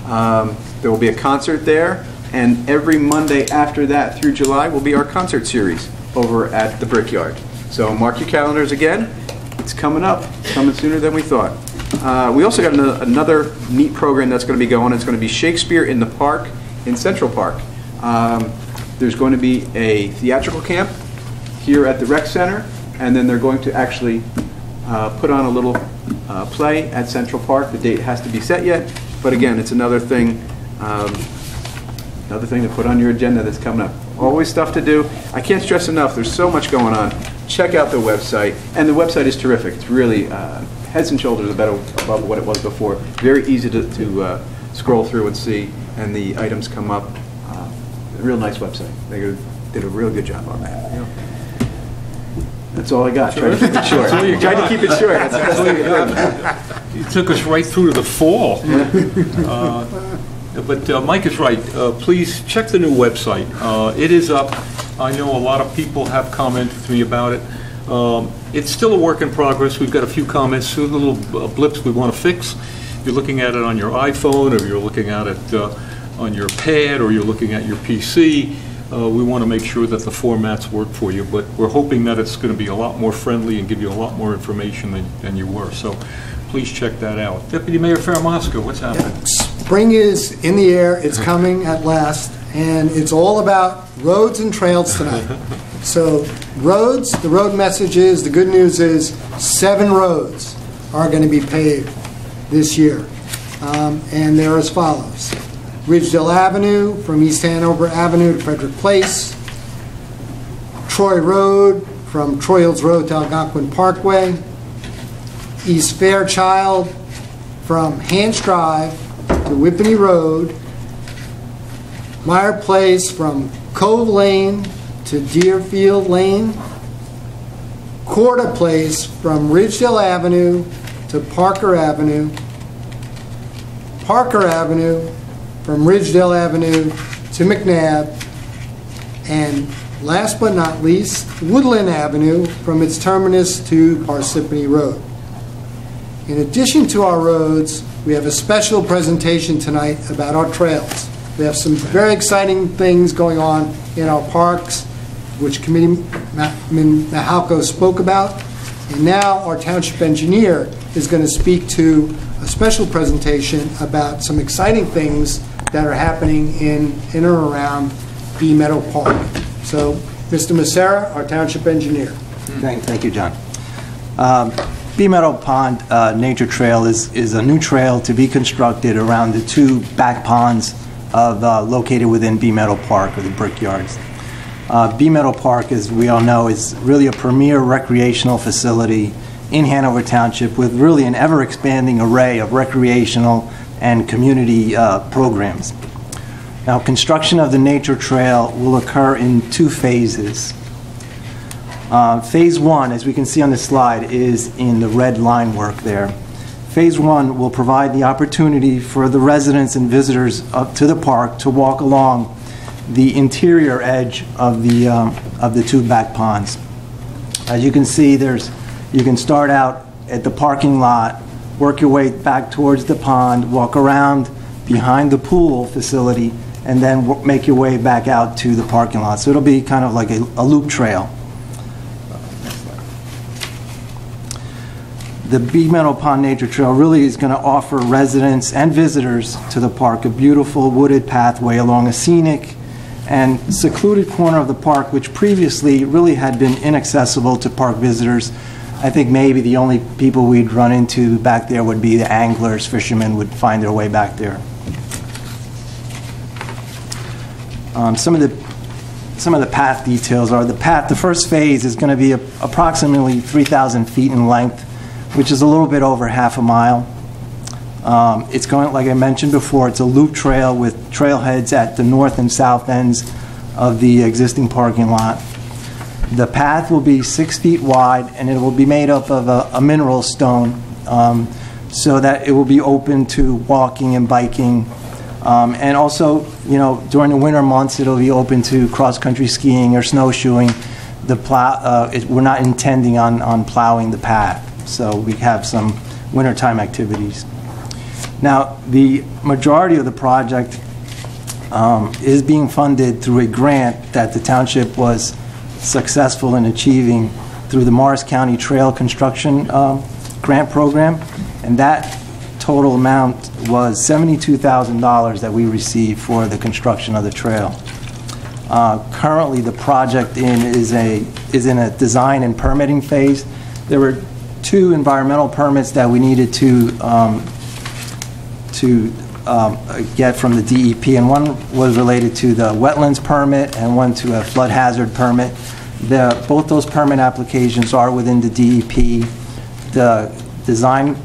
There will be a concert there. And every Monday after that through July will be our concert series over at the Brickyard. So mark your calendars again. It's coming up. It's coming sooner than we thought. We also got another neat program that's going to be going. It's going to be Shakespeare in the Park in Central Park. There's going to be a theatrical camp here at the Rec Center, and then they're going to actually put on a little play at Central Park. The date has to be set yet, but again, it's another thing. Another thing to put on your agenda that's coming up. Always stuff to do. I can't stress enough, there's so much going on. Check out the website. And the website is terrific. It's really heads and shoulders above what it was before. Very easy to scroll through and see. And the items come up. A real nice website. They did a real good job on that. Yeah. That's all I got. Try to keep it short. Try to keep it short. That's all you got. You took us right through to the fall. But Mike is right. Please check the new website. It is up. I know a lot of people have commented to me about it. It's still a work in progress. We've got a few comments, a little blips we want to fix. If you're looking at it on your iPhone, or you're looking at it on your pad, or you're looking at your PC, we want to make sure that the formats work for you. But we're hoping that it's going to be a lot more friendly and give you a lot more information than you were. So please check that out. Deputy Mayor Fairmosco, what's happening? Spring is in the air, it's coming at last, and it's all about roads and trails tonight. So roads, the road message is, the good news is 7 roads are going to be paved this year. And they're as follows. Ridgedale Avenue from East Hanover Avenue to Frederick Place. Troy Road from Troy Hills Road to Algonquin Parkway. East Fairchild from Hans Drive to Whippany Road, Meyer Place from Cove Lane to Deerfield Lane, Corda Place from Ridgedale Avenue to Parker Avenue, Parker Avenue from Ridgedale Avenue to McNabb, and last but not least, Woodland Avenue from its terminus to Parsippany Road. In addition to our roads, we have a special presentation tonight about our trails. We have some very exciting things going on in our parks, which Committeeman Mahalko spoke about. And now our township engineer is going to speak to a special presentation about some exciting things that are happening in and around Bee Meadow Park. So, Mr. Macera, our township engineer. Thank you, John. Bee Meadow Pond Nature Trail is a new trail to be constructed around the two back ponds located within Bee Meadow Park, or the Brickyards. Bee Meadow Park, as we all know, is really a premier recreational facility in Hanover Township with really an ever-expanding array of recreational and community programs. Now, construction of the nature trail will occur in two phases. Phase 1, as we can see on the slide, is in the red line work there. Phase 1 will provide the opportunity for the residents and visitors up to the park to walk along the interior edge of the two back ponds. As you can see, you can start out at the parking lot, work your way back towards the pond, walk around behind the pool facility, and then make your way back out to the parking lot. So it'll be kind of like a loop trail. The Bee Meadow Pond Nature Trail really is going to offer residents and visitors to the park a beautiful wooded pathway along a scenic and secluded corner of the park, which previously really had been inaccessible to park visitors. I think maybe the only people we'd run into back there would be the anglers, fishermen would find their way back there. Some of the path details are the first phase is going to be approximately 3,000 feet in length, which is a little bit over half a mile. It's going, like I mentioned before, it's a loop trail with trailheads at the north and south ends of the existing parking lot. The path will be 6 feet wide, and it will be made up of a mineral stone so that it will be open to walking and biking. And also, during the winter months, it'll be open to cross-country skiing or snowshoeing. We're not intending on plowing the path, so we have some wintertime activities. Now, the majority of the project is being funded through a grant that the township was successful in achieving through the Morris County Trail Construction Grant Program, and that total amount was $72,000 that we received for the construction of the trail. Currently, the project is in a design and permitting phase. There were 2 environmental permits that we needed to get from the DEP, and one was related to the wetlands permit and one to a flood hazard permit. Both those permit applications are within the DEP. The design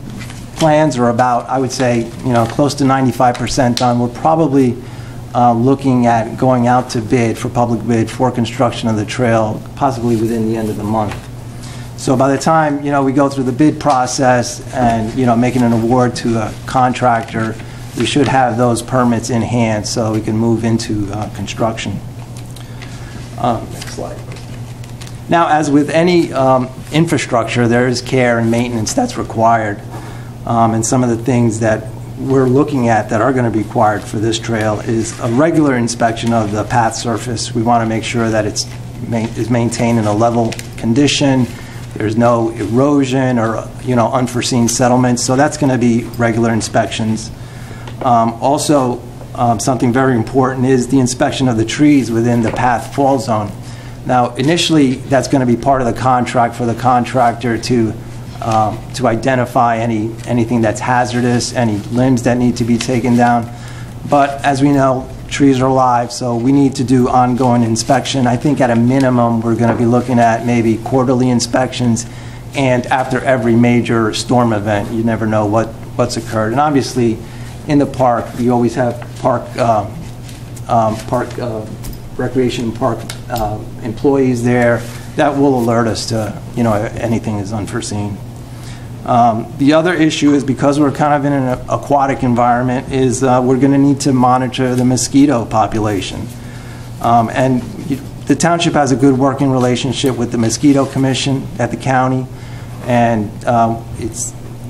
plans are about, I would say, close to 95% done. We're probably looking at going out to bid for public bid for construction of the trail, possibly within the end of the month. So by the time we go through the bid process and making an award to a contractor, we should have those permits in hand so we can move into construction. Next slide. Now, as with any infrastructure, there is care and maintenance that's required. And some of the things that we're looking at that are going to be required for this trail is a regular inspection of the path surface. We want to make sure that it's maintained in a level condition. There's no erosion or unforeseen settlements. So that's going to be regular inspections. Also, something very important is the inspection of the trees within the path fall zone. Now, initially, that's going to be part of the contract for the contractor to identify anything that's hazardous, any limbs that need to be taken down. But as we know, trees are alive, so we need to do ongoing inspection. I think at a minimum, we're going to be looking at maybe quarterly inspections and after every major storm event, you never know what's occurred. And obviously, in the park, you always have recreation and park employees there that will alert us to, anything is unforeseen. The other issue is, because we're kind of in an aquatic environment, is we're going to need to monitor the mosquito population. And the township has a good working relationship with the mosquito commission at the county, and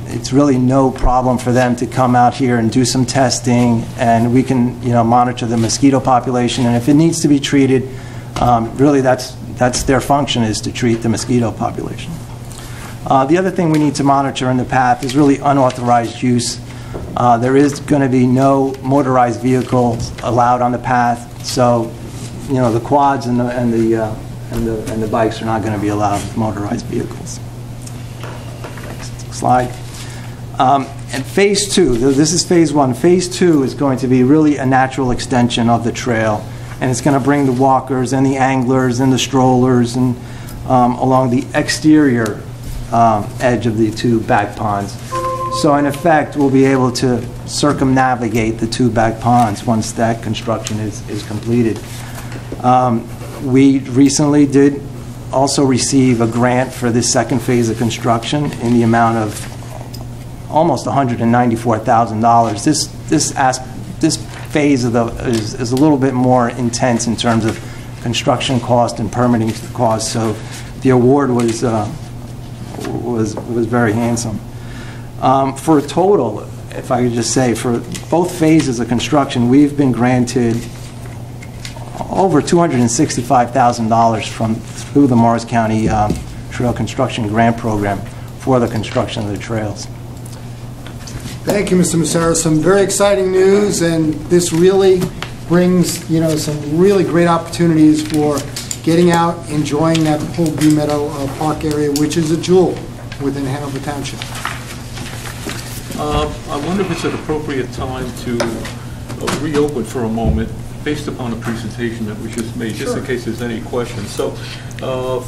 it's really no problem for them to come out here and do some testing, and we can monitor the mosquito population, and if it needs to be treated, really that's their function, is to treat the mosquito population. The other thing we need to monitor in the path is really unauthorized use. There is going to be no motorized vehicles allowed on the path, so the quads and the bikes are not going to be allowed with motorized vehicles. Next slide. And phase 2, this is phase 1. Phase 2 is going to be really a natural extension of the trail, and it's going to bring the walkers and the anglers and the strollers and along the exterior edge of the 2 back ponds. So in effect, we'll be able to circumnavigate the 2 back ponds once that construction is completed. We recently did also receive a grant for this second phase of construction in the amount of almost $194,000. This phase is a little bit more intense in terms of construction cost and permitting cost, so the award was very handsome. For a total, if I could just say, for both phases of construction, we've been granted over $265,000 through the Morris County Trail Construction Grant Program for the construction of the trails. Thank you, Mr. Massaro. Some very exciting news, and this really brings, some really great opportunities for getting out, enjoying that whole Bee Meadow Park area, which is a jewel within Hanover Township. I wonder if it's an appropriate time to reopen for a moment, based upon the presentation that we just made, just in case there's any questions. So,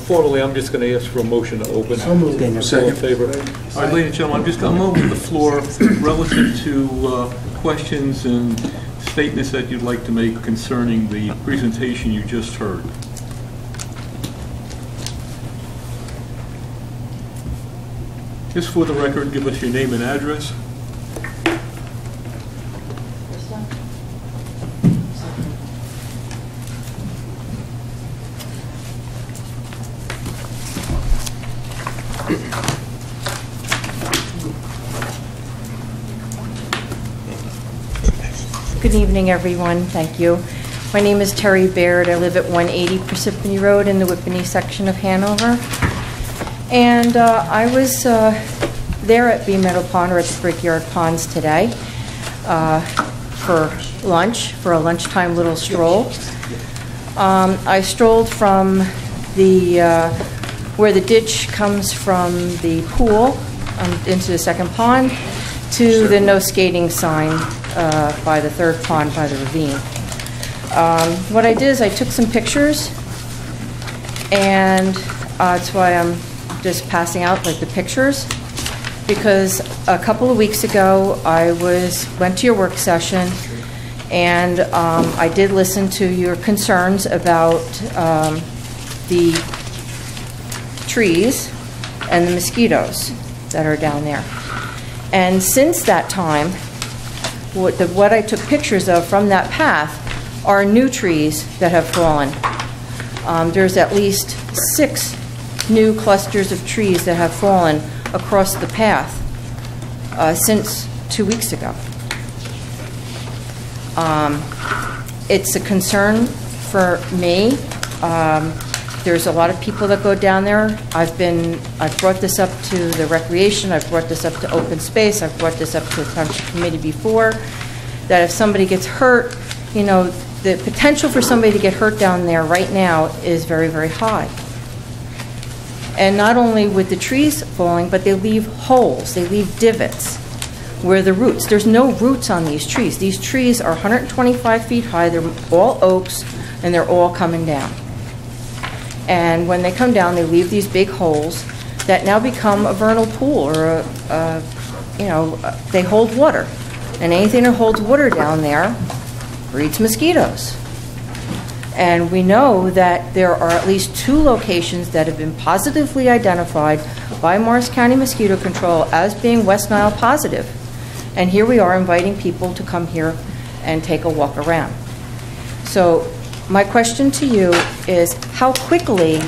formally, I'm just going to ask for a motion to open. So moved. All in favor? All right, ladies and gentlemen, I'm just going to open the floor relative to questions and statements that you'd like to make concerning the presentation you just heard. Just for the record, give us your name and address. Good evening, everyone. Thank you. My name is Terry Baird. I live at 180 Parsippany Road in the Whippany section of Hanover. And I was there at Bee Meadow Pond, or at the Brickyard Ponds today for lunch, for a lunchtime little stroll. I strolled from the where the ditch comes from the pool into the second pond to the no skating sign by the third pond by the ravine. What I did is I took some pictures, and that's why I'm just passing out like the pictures, because a couple of weeks ago I went to your work session, and I did listen to your concerns about the trees and the mosquitoes that are down there. And since that time, what I took pictures of from that path are new trees that have fallen. There's at least 6 new clusters of trees that have fallen across the path since 2 weeks ago. It's a concern for me. There's a lot of people that go down there. I've brought this up to the recreation, I've brought this up to open space, I've brought this up to the township committee before, that if somebody gets hurt, the potential for somebody to get hurt down there right now is very, very high. And not only with the trees falling, but they leave holes, they leave divots where the roots, there's no roots on these trees. These trees are 125 feet high, they're all oaks, and they're all coming down. And when they come down, they leave these big holes that now become a vernal pool, or they hold water. And anything that holds water down there breeds mosquitoes. And we know that there are at least 2 locations that have been positively identified by Morris County Mosquito Control as being West Nile positive. And here we are inviting people to come here and take a walk around. So my question to you is, how quickly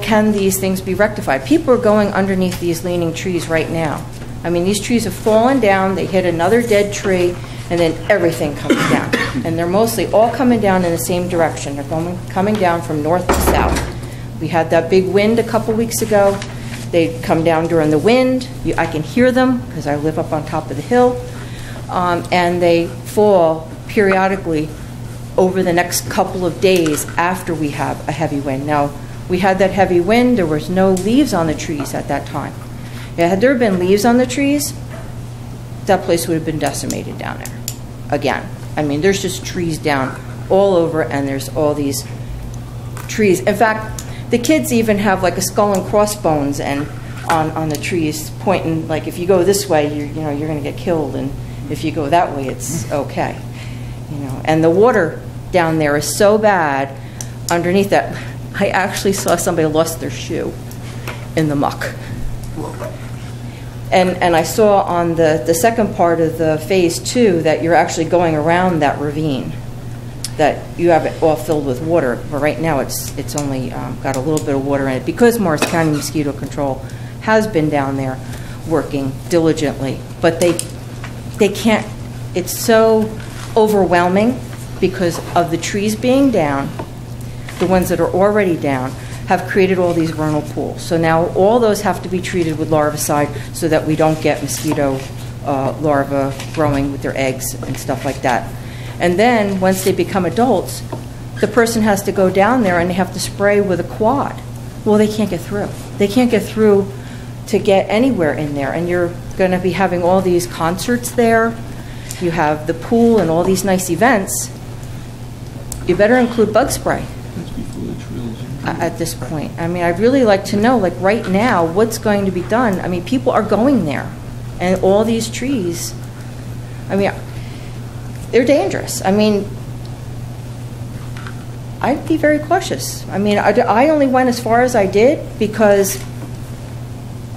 can these things be rectified? People are going underneath these leaning trees right now. I mean, these trees have fallen down, they hit another dead tree, and then everything comes down. And they're mostly all coming down in the same direction. They're coming down from north to south. We had that big wind a couple weeks ago. They'd come down during the wind. I can hear them because I live up on top of the hill. And they fall periodically over the next couple of days after we have a heavy wind. Now, we had that heavy wind. There was no leaves on the trees at that time. Had there been leaves on the trees, that place would have been decimated down there again. I mean, there's just trees down all over, and there's all these trees. In fact, the kids even have like a skull and crossbones and on the trees pointing, like, if you go this way, you're going to get killed, and if you go that way, it's okay. And the water down there is so bad underneath that. I actually saw somebody lost their shoe in the muck. And I saw on the second part of the phase 2 that you're actually going around that ravine, that you have it all filled with water. But right now it's only got a little bit of water in it because Morris County Mosquito Control has been down there working diligently. But they can't, it's so overwhelming because of the trees being down, the ones that are already down, have created all these vernal pools. So now all those have to be treated with larvicide so that we don't get mosquito larvae growing with their eggs and stuff like that. And then once they become adults, the person has to go down there and they have to spray with a quad. Well, they can't get through. They can't get through to get anywhere in there. And you're going to be having all these concerts there. You have the pool and all these nice events. You better include bug spray at this point. I mean, I'd really like to know, like right now, what's going to be done. I mean, people are going there, and all these trees, I mean, they're dangerous. I mean, I'd be very cautious. I mean, I only went as far as I did because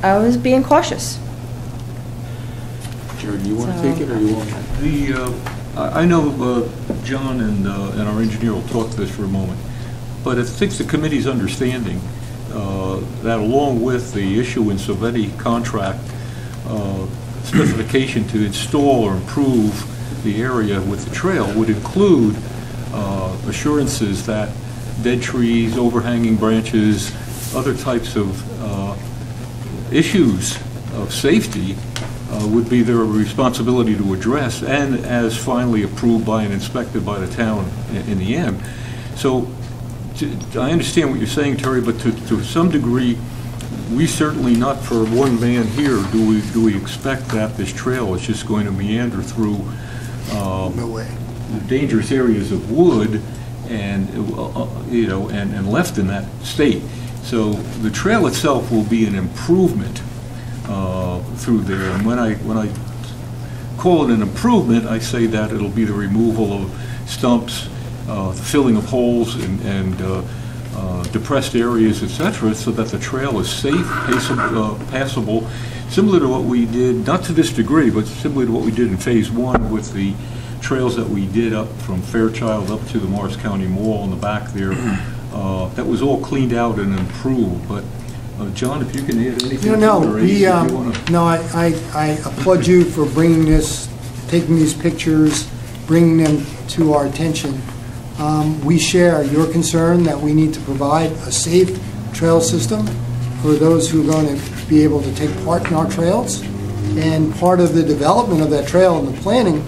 I was being cautious. Jared, do you want to take it, or you want me? I know John and our engineer will talk to this for a moment. But I think the committee's understanding that along with the issuance of any contract specification to install or improve the area with the trail would include assurances that dead trees, overhanging branches, other types of issues of safety would be their responsibility to address, and as finally approved by and inspected by the town in the end. So I understand what you're saying, Terry, but to some degree, we certainly, not for one man here, do we expect that this trail is just going to meander through No way. dangerous areas of wood and and left in that state. So the trail itself will be an improvement through there. And when I call it an improvement, I say that it'll be the removal of stumps, the filling of holes and depressed areas, etc., so that the trail is safe, passable, similar to what we did, not to this degree, but similar to what we did in Phase 1 with the trails that we did up from Fairchild up to the Morris County Mall in the back there. That was all cleaned out and improved. But John, if you can add anything. I applaud you for bringing this, taking these pictures, bringing them to our attention. We share your concern that we need to provide a safe trail system for those who are going to be able to take part in our trails. And part of the development of that trail and the planning,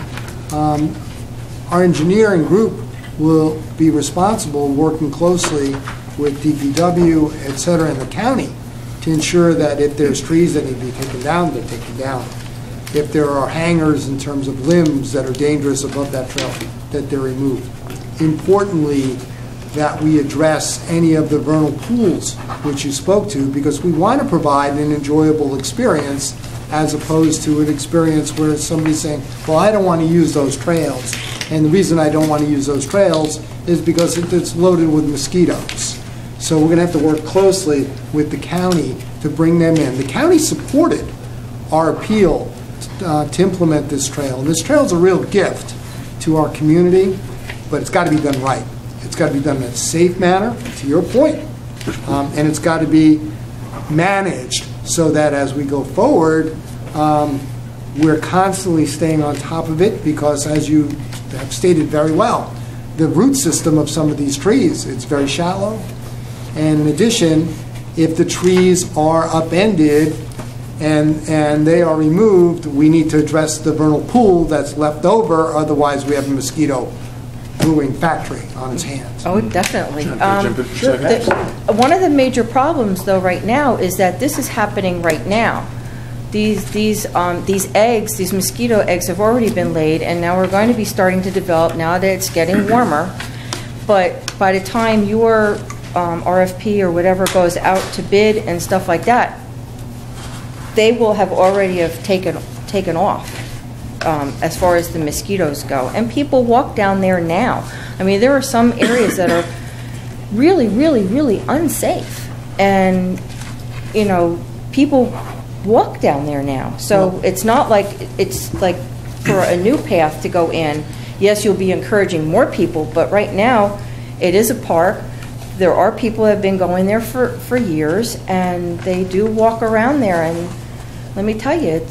our engineering group will be responsible, working closely with DPW, et cetera, in the county to ensure that if there's trees that need to be taken down, they're taken down. If there are hangers in terms of limbs that are dangerous above that trail, that they're removed. Importantly, that we address any of the vernal pools which you spoke to, because we want to provide an enjoyable experience as opposed to an experience where somebody's saying, well, I don't want to use those trails. And the reason I don't want to use those trails is because it's loaded with mosquitoes. So we're going to have to work closely with the county to bring them in. The county supported our appeal to implement this trail. And this trail is a real gift to our community, but it's got to be done right. It's got to be done in a safe manner, to your point, and it's got to be managed so that as we go forward, we're constantly staying on top of it, because as you have stated very well, the root system of some of these trees, it's very shallow. And in addition, if the trees are upended and they are removed, we need to address the vernal pool that's left over, otherwise we have a mosquito brewing factory on its hands. Oh, definitely. Sure. One of the major problems, though, right now is that this is happening right now. These eggs, these mosquito eggs, have already been laid, and now we're going to be starting to develop now that it's getting warmer. But by the time your RFP or whatever goes out to bid and stuff like that, they will have already taken off. As far as the mosquitoes go. And people walk down there now. I mean, there are some areas that are really, really, really unsafe. And, you know, people walk down there now. So it's not like, it's like for a new path to go in. Yes, you'll be encouraging more people, but right now it is a park. There are people that have been going there for years, and they do walk around there. And let me tell you,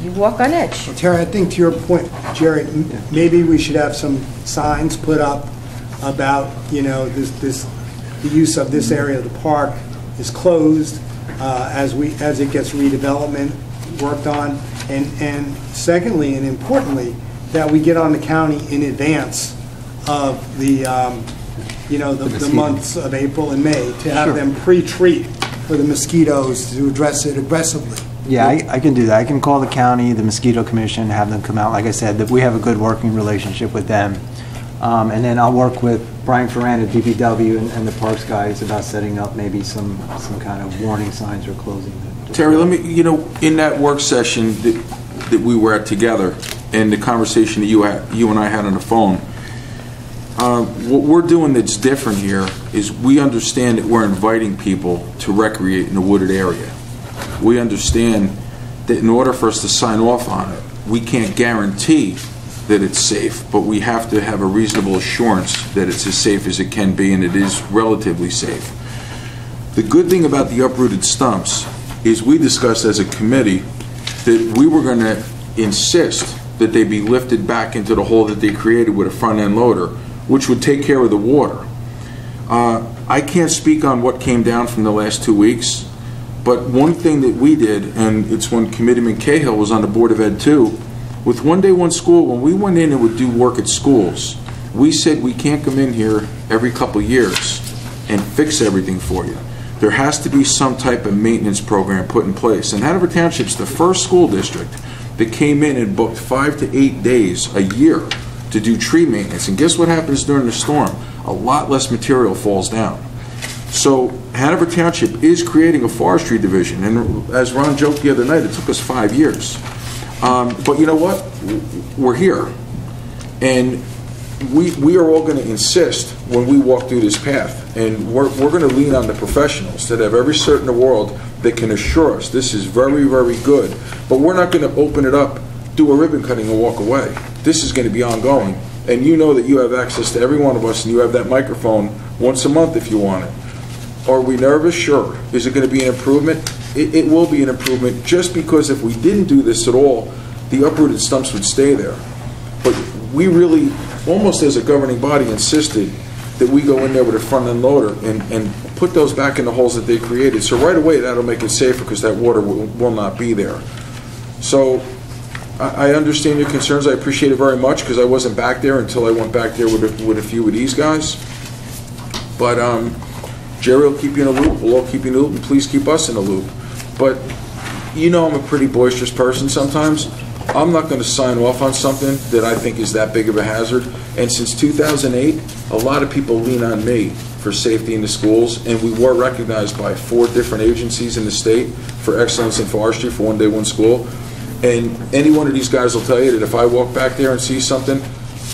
you walk on edge. Well, Terry, I think to your point, Jerry, maybe we should have some signs put up about, you know, the use of this area of the park is closed as it gets redevelopment worked on, and secondly and importantly, that we get on the county in advance of the the months of April and May to have them pre-treat for the mosquitoes, to address it aggressively. Yeah, I can do that. I can call the county, the mosquito commission, have them come out. Like I said, that we have a good working relationship with them. And then I'll work with Brian Ferrand at DPW and the parks guys about setting up maybe some kind of warning signs or closing. Terry, let me, in that work session that we were at together, and the conversation that you and I had on the phone, what we're doing that's different here is we understand that we're inviting people to recreate in a wooded area. We understand that in order for us to sign off on it, we can't guarantee that it's safe, but we have to have a reasonable assurance that it's as safe as it can be, and it is relatively safe. The good thing about the uprooted stumps is we discussed as a committee that we were going to insist that they be lifted back into the hole that they created with a front-end loader, which would take care of the water. I can't speak on what came down from the last 2 weeks, but one thing that we did, and it's when Committeeman Cahill was on the Board of Ed too, with One Day One School, when we went in and would do work at schools, we said we can't come in here every couple years and fix everything for you. There has to be some type of maintenance program put in place. And Hanover Township's the first school district that came in and booked 5 to 8 days a year to do tree maintenance. And guess what happens during the storm? A lot less material falls down. So Hanover Township is creating a forestry division, and as Ron joked the other night, it took us 5 years. But you know what? We're here. And we are all going to insist when we walk through this path, and we're going to lean on the professionals that have every cert in the world that can assure us this is very, very good. But we're not going to open it up, do a ribbon cutting, and walk away. This is going to be ongoing. And you know that you have access to every one of us, and you have that microphone once a month if you want it. Are we nervous? Sure. Is it going to be an improvement? It will be an improvement, just because if we didn't do this at all, the uprooted stumps would stay there. But we really, almost as a governing body, insisted that we go in there with a front-end loader and put those back in the holes that they created. So right away, that'll make it safer, because that water will not be there. So I understand your concerns. I appreciate it very much, because I wasn't back there until I went back there with a few of these guys. But Jerry will keep you in a loop. We'll all keep you in a loop, and please keep us in a loop. But you know I'm a pretty boisterous person sometimes. I'm not going to sign off on something that I think is that big of a hazard. And since 2008, a lot of people lean on me for safety in the schools, and we were recognized by 4 different agencies in the state for excellence in forestry for One Day One School. And any one of these guys will tell you that if I walk back there and see something,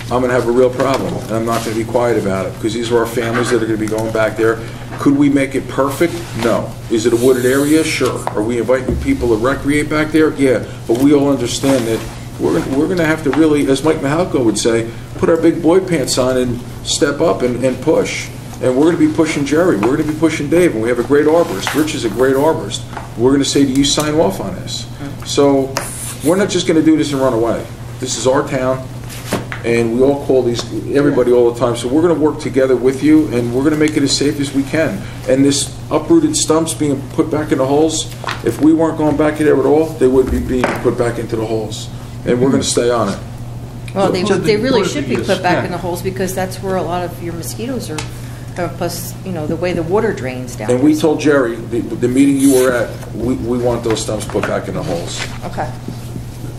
I'm going to have a real problem, and I'm not going to be quiet about it, because these are our families that are going to be going back there. Could we make it perfect? No. Is it a wooded area? Sure. Are we inviting people to recreate back there? Yeah. But we all understand that we're going to have to really, as Mike Mahalko would say, put our big boy pants on and step up and push. And we're going to be pushing Jerry. We're going to be pushing Dave. And we have a great arborist. Rich is a great arborist. We're going to say, do you sign off on this? So we're not just going to do this and run away. This is our town. And we all call everybody all the time. So we're going to work together with you, and we're going to make it as safe as we can. And this uprooted stumps being put back in the holes, if we weren't going back there at all, they would be being put back into the holes. And we're going to stay on it. Well, they really should be put back in the holes, because that's where a lot of your mosquitoes are, plus, the way the water drains down. And we told Jerry, the meeting you were at, we want those stumps put back in the holes. Okay.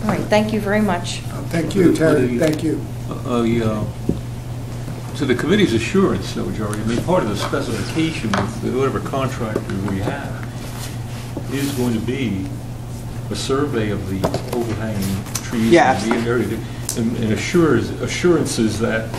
All right, thank you very much. Thank you, Terry. Thank you. To the committee's assurance, though, Jerry, I mean, part of the specification with whatever contractor we have is going to be a survey of the overhanging trees. Yeah, and the area, and assurances that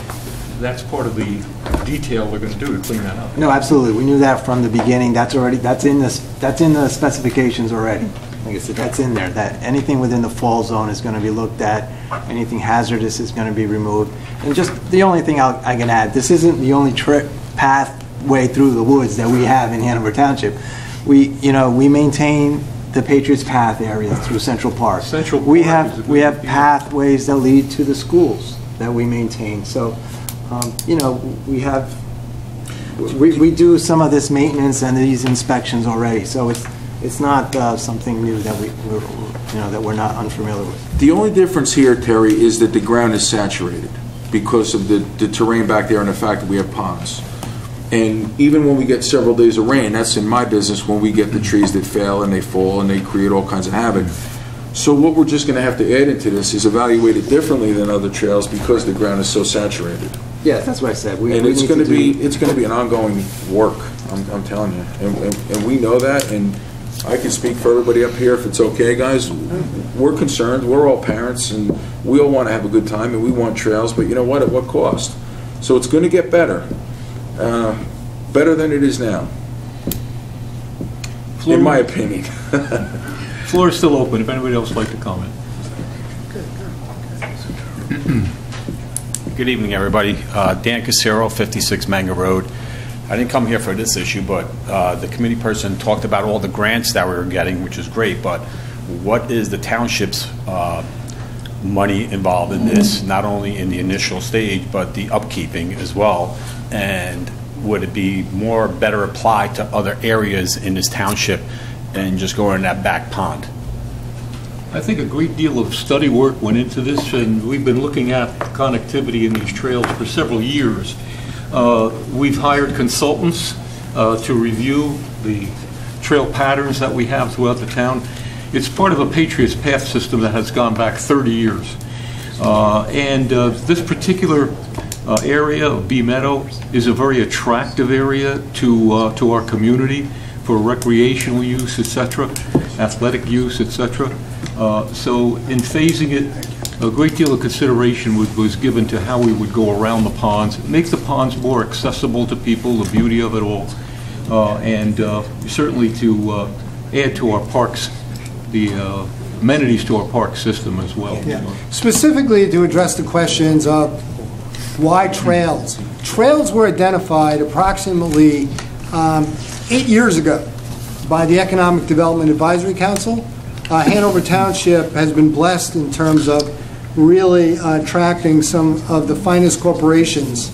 that's part of the detail they're going to do to clean that up. No, absolutely. We knew that from the beginning. That's in the specifications already. Like I said, that's in there, that anything within the fall zone is going to be looked at, anything hazardous is going to be removed. And just the only thing I can add, this isn't the only pathway through the woods that we have in Hanover Township. We maintain the Patriots Path area through Central Park. We have pathways that lead to the schools that we maintain. So, we do some of this maintenance and these inspections already. So it's not something new that we're not unfamiliar with. The only difference here, Terry, is that the ground is saturated because of the terrain back there and the fact that we have ponds. And even when we get several days of rain, that's in my business when we get the trees that fail and they fall and they create all kinds of havoc. So what we're just going to have to add into this is evaluate it differently than other trails because the ground is so saturated. Yes, that's what I said. It's going to be an ongoing work. I'm telling you, and we know that. And I can speak for everybody up here if it's okay, guys. We're concerned. We're all parents, and we all want to have a good time, and we want trails. But you know what? At what cost? So it's going to get better, better than it is now, in my opinion. Floor is still open. If anybody else would like to comment. Good evening, everybody. Dan Casero, 56 Manga Road. I didn't come here for this issue, but the committee person talked about all the grants that we were getting, which is great, but what is the township's money involved in this, not only in the initial stage, but the upkeeping as well? And would it be better applied to other areas in this township and just go in that back pond? I think a great deal of study work went into this, and we've been looking at connectivity in these trails for several years. We've hired consultants to review the trail patterns that we have throughout the town. It's part of a Patriots Path system that has gone back 30 years. This particular area of Bee Meadow is a very attractive area to our community for recreational use, etc., athletic use, etc. So in phasing it, a great deal of consideration was given to how we would go around the ponds, make the ponds more accessible to people, the beauty of it all, and certainly to add to our parks, the amenities to our park system as well. Yeah. Specifically to address the questions of why trails. Trails were identified approximately 8 years ago by the Economic Development Advisory Council. Hanover Township has been blessed in terms of really attracting some of the finest corporations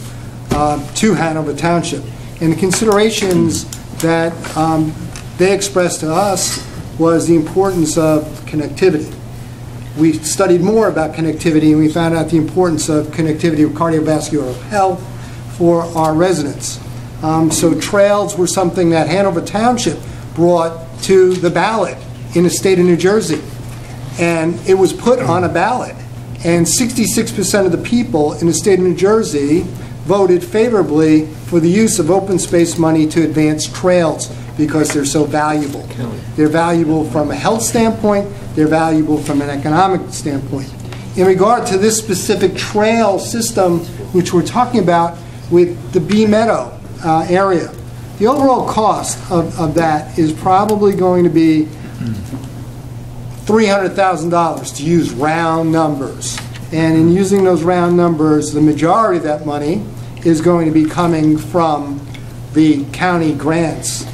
to Hanover Township. And the considerations that they expressed to us was the importance of connectivity. We studied more about connectivity, and we found out the importance of connectivity of cardiovascular health for our residents. So trails were something that Hanover Township brought to the ballot in the state of New Jersey. And it was put on a ballot. And 66% of the people in the state of New Jersey voted favorably for the use of open space money to advance trails because they're so valuable. They're valuable from a health standpoint, they're valuable from an economic standpoint. In regard to this specific trail system, which we're talking about with the Bee Meadow area, the overall cost of that is probably going to be $300,000 to use round numbers. And in using those round numbers, the majority of that money is going to be coming from the county grants,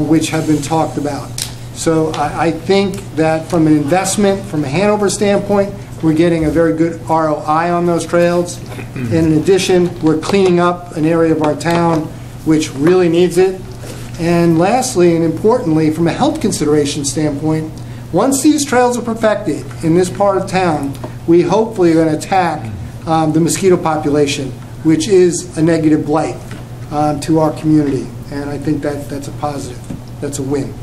which have been talked about. So I think that from an investment, from a Hanover standpoint, we're getting a very good ROI on those trails. And in addition, we're cleaning up an area of our town which really needs it. And lastly, and importantly, from a health consideration standpoint, once these trails are perfected in this part of town, we hopefully are going to attack the mosquito population, which is a negative blight to our community. And I think that's a positive. That's a win.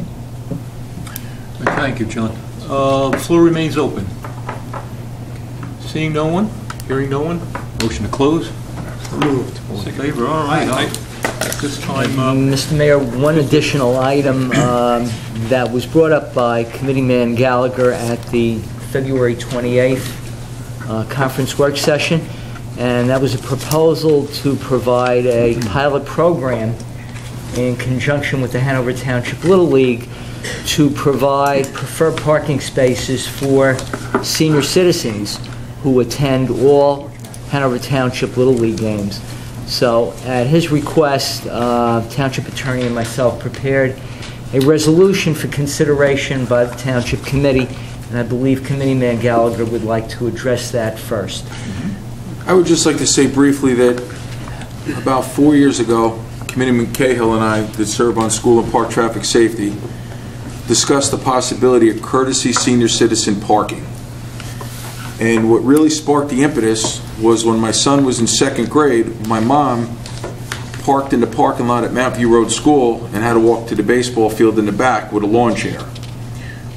Thank you, John. The floor remains open. Seeing no one, hearing no one, motion to close. Moved. All in favor? All right. At this time, Mr. Mayor, one additional item that was brought up by Committeeman Gallagher at the February 28th conference work session, and that was a proposal to provide a pilot program in conjunction with the Hanover Township Little League to provide preferred parking spaces for senior citizens who attend all Hanover Township Little League games. So at his request, Township Attorney and myself prepared a resolution for consideration by the Township Committee, and I believe Committeeman Gallagher would like to address that first. I would just like to say briefly that about 4 years ago, Committeeman Cahill and I, that serve on school and park traffic safety, discussed the possibility of courtesy senior citizen parking. And what really sparked the impetus was when my son was in 2nd grade, my mom parked in the parking lot at Mount View Road School and had to walk to the baseball field in the back with a lawn chair.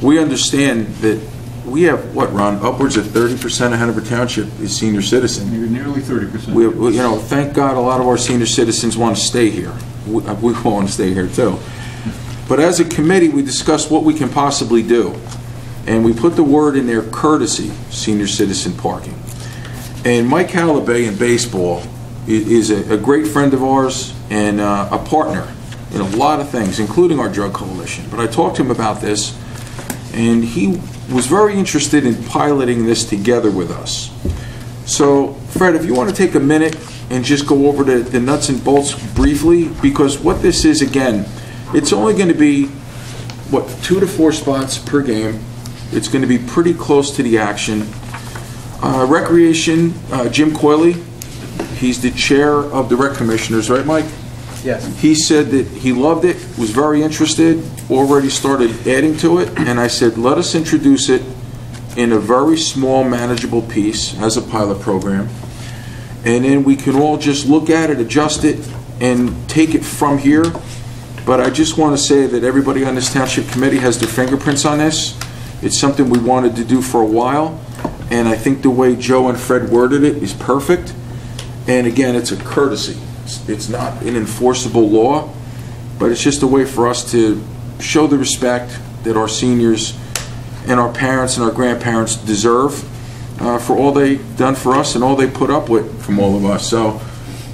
We understand that we have, what, Ron, upwards of 30% of Hanover Township is senior citizen. nearly 30%. You know, thank God a lot of our senior citizens want to stay here. We want to stay here too. But as a committee, we discussed what we can possibly do. And we put the word in there, courtesy senior citizen parking. And Mike Halliday in baseball is a great friend of ours and a partner in a lot of things, including our drug coalition. But I talked to him about this, and he was very interested in piloting this together with us. So, Fred, if you want to take a minute and just go over the nuts and bolts briefly, because what this is, again, it's only going to be, what, 2 to 4 spots per game. It's going to be pretty close to the action. Recreation, Jim Coyley, he's the chair of the rec commissioners, right, Mike? Yes. He said that he loved it, was very interested, already started adding to it, and I said, let us introduce it in a very small, manageable piece as a pilot program, and then we can all just look at it, adjust it, and take it from here. But I just want to say that everybody on this township committee has their fingerprints on this. It's something we wanted to do for a while, and I think the way Joe and Fred worded it is perfect. And again, it's a courtesy. It's not an enforceable law, but it's just a way for us to show the respect that our seniors and our parents and our grandparents deserve for all they've done for us and all they put up with from all of us. So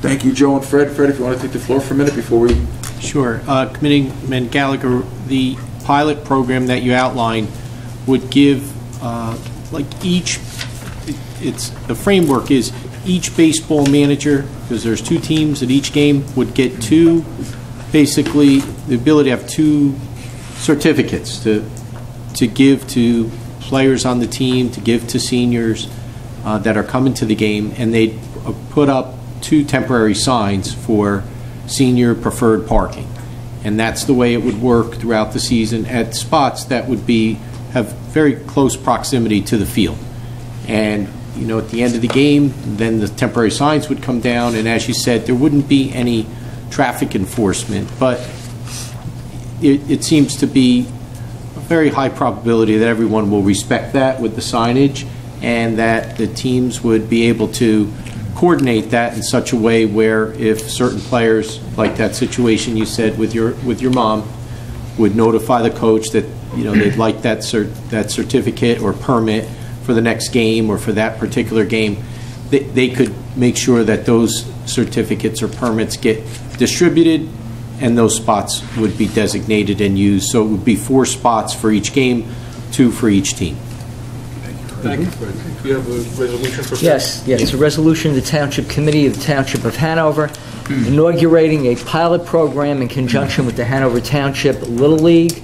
thank you, Joe and Fred. Fred, if you want to take the floor for a minute before we... Sure. Committeeman Gallagher, the pilot program that you outlined would give, the framework is each baseball manager, because there's 2 teams at each game, would get basically the ability to have 2 certificates to give to players on the team, to give to seniors that are coming to the game, and they'd put up 2 temporary signs for senior preferred parking. And that's the way it would work throughout the season at spots that would have very close proximity to the field. And you know, at the end of the game, then the temporary signs would come down, and as you said, there wouldn't be any traffic enforcement, but it seems to be very high probability that everyone will respect that with the signage, and that the teams would be able to coordinate that in such a way where if certain players, like that situation you said with your mom, would notify the coach that they'd like that certificate or permit for the next game or for that particular game, they could make sure that those certificates or permits get distributed, and those spots would be designated and used. So it would be 4 spots for each game, 2 for each team. Thank you, Fred. Do you have a resolution for Fred? Yes, it's a resolution of the Township Committee of the Township of Hanover inaugurating a pilot program in conjunction with the Hanover Township Little League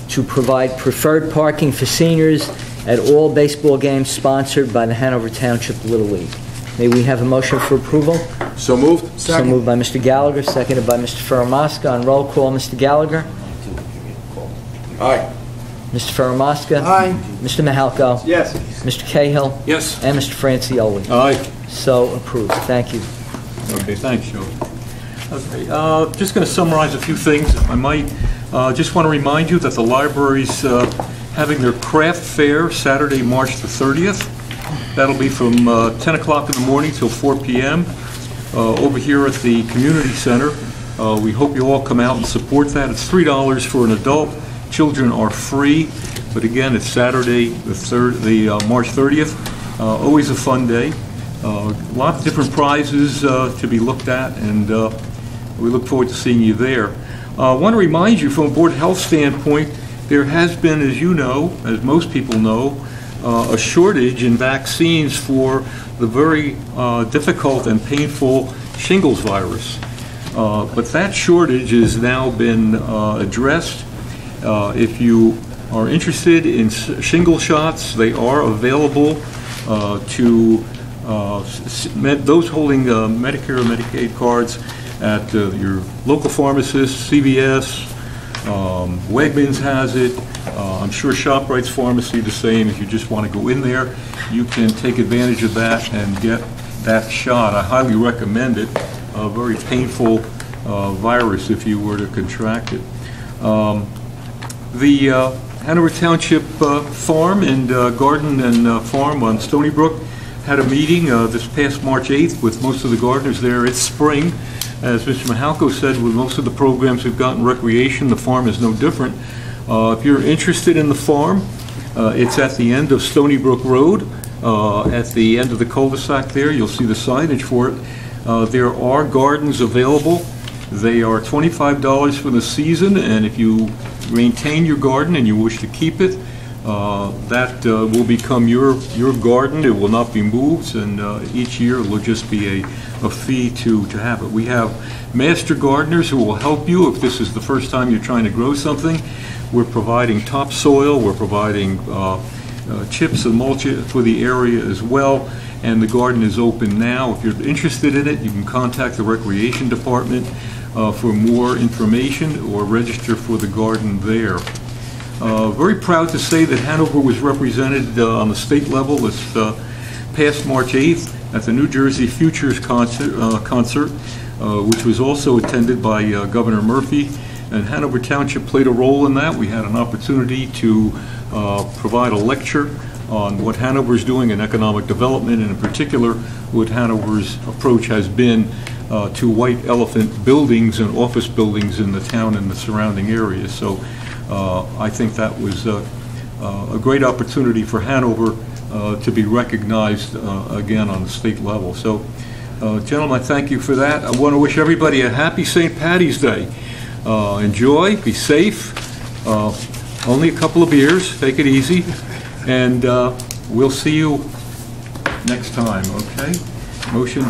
to provide preferred parking for seniors at all baseball games sponsored by the Hanover Township Little League. May we have a motion for approval? So moved. So moved by Mr. Gallagher, seconded by Mr. Ferramaska. On roll call, Mr. Gallagher. Aye. Mr. Ferramaska. Aye. Mr. Mahalko. Yes. Mr. Cahill. Yes. And Mr. Francioli. Aye. So approved. Thank you. Okay, thanks, Joe. Okay, just going to summarize a few things, if I might. Just want to remind you that the library's having their craft fair Saturday, March the 30th. That'll be from 10 o'clock in the morning till 4 p.m. Over here at the community center. We hope you all come out and support that. It's $3 for an adult. Children are free, but again, it's Saturday, the March 30th. Always a fun day. A lot of different prizes to be looked at, and we look forward to seeing you there. I want to remind you, from a Board of Health standpoint, there has been, as you know, as most people know, a shortage in vaccines for the very difficult and painful shingles virus. But that shortage has now been addressed. If you are interested in shingle shots, they are available to those holding Medicare or Medicaid cards at your local pharmacist. CVS, Wegmans has it. I'm sure ShopRite's Pharmacy the same. If you just want to go in there, you can take advantage of that and get that shot. I highly recommend it. A very painful virus if you were to contract it. The Hanover Township Farm and Garden and Farm on Stony Brook had a meeting this past March 8th with most of the gardeners there. It's spring. As Mr. Mahalko said, with most of the programs we've got in recreation, the farm is no different. If you're interested in the farm, it's at the end of Stony Brook Road, at the end of the cul-de-sac there. You'll see the signage for it. There are gardens available. They are $25 for the season, and if you maintain your garden and you wish to keep it, that will become your garden. It will not be moved, and each year it will just be a fee to have it. We have master gardeners who will help you if this is the first time you're trying to grow something. We're providing topsoil, we're providing chips and mulch for the area as well, and the garden is open now. If you're interested in it, you can contact the Recreation Department for more information or register for the garden there. Very proud to say that Hanover was represented on the state level this past March 8th at the New Jersey Futures concert, which was also attended by Governor Murphy, and Hanover Township played a role in that. We had an opportunity to provide a lecture on what Hanover is doing in economic development, and in particular what Hanover's approach has been to white elephant buildings and office buildings in the town and the surrounding areas. So I think that was a great opportunity for Hanover to be recognized again on the state level. So, gentlemen, thank you for that. I want to wish everybody a happy St. Patty's Day. Enjoy, be safe, only a couple of beers, take it easy, and we'll see you next time, okay? Motion,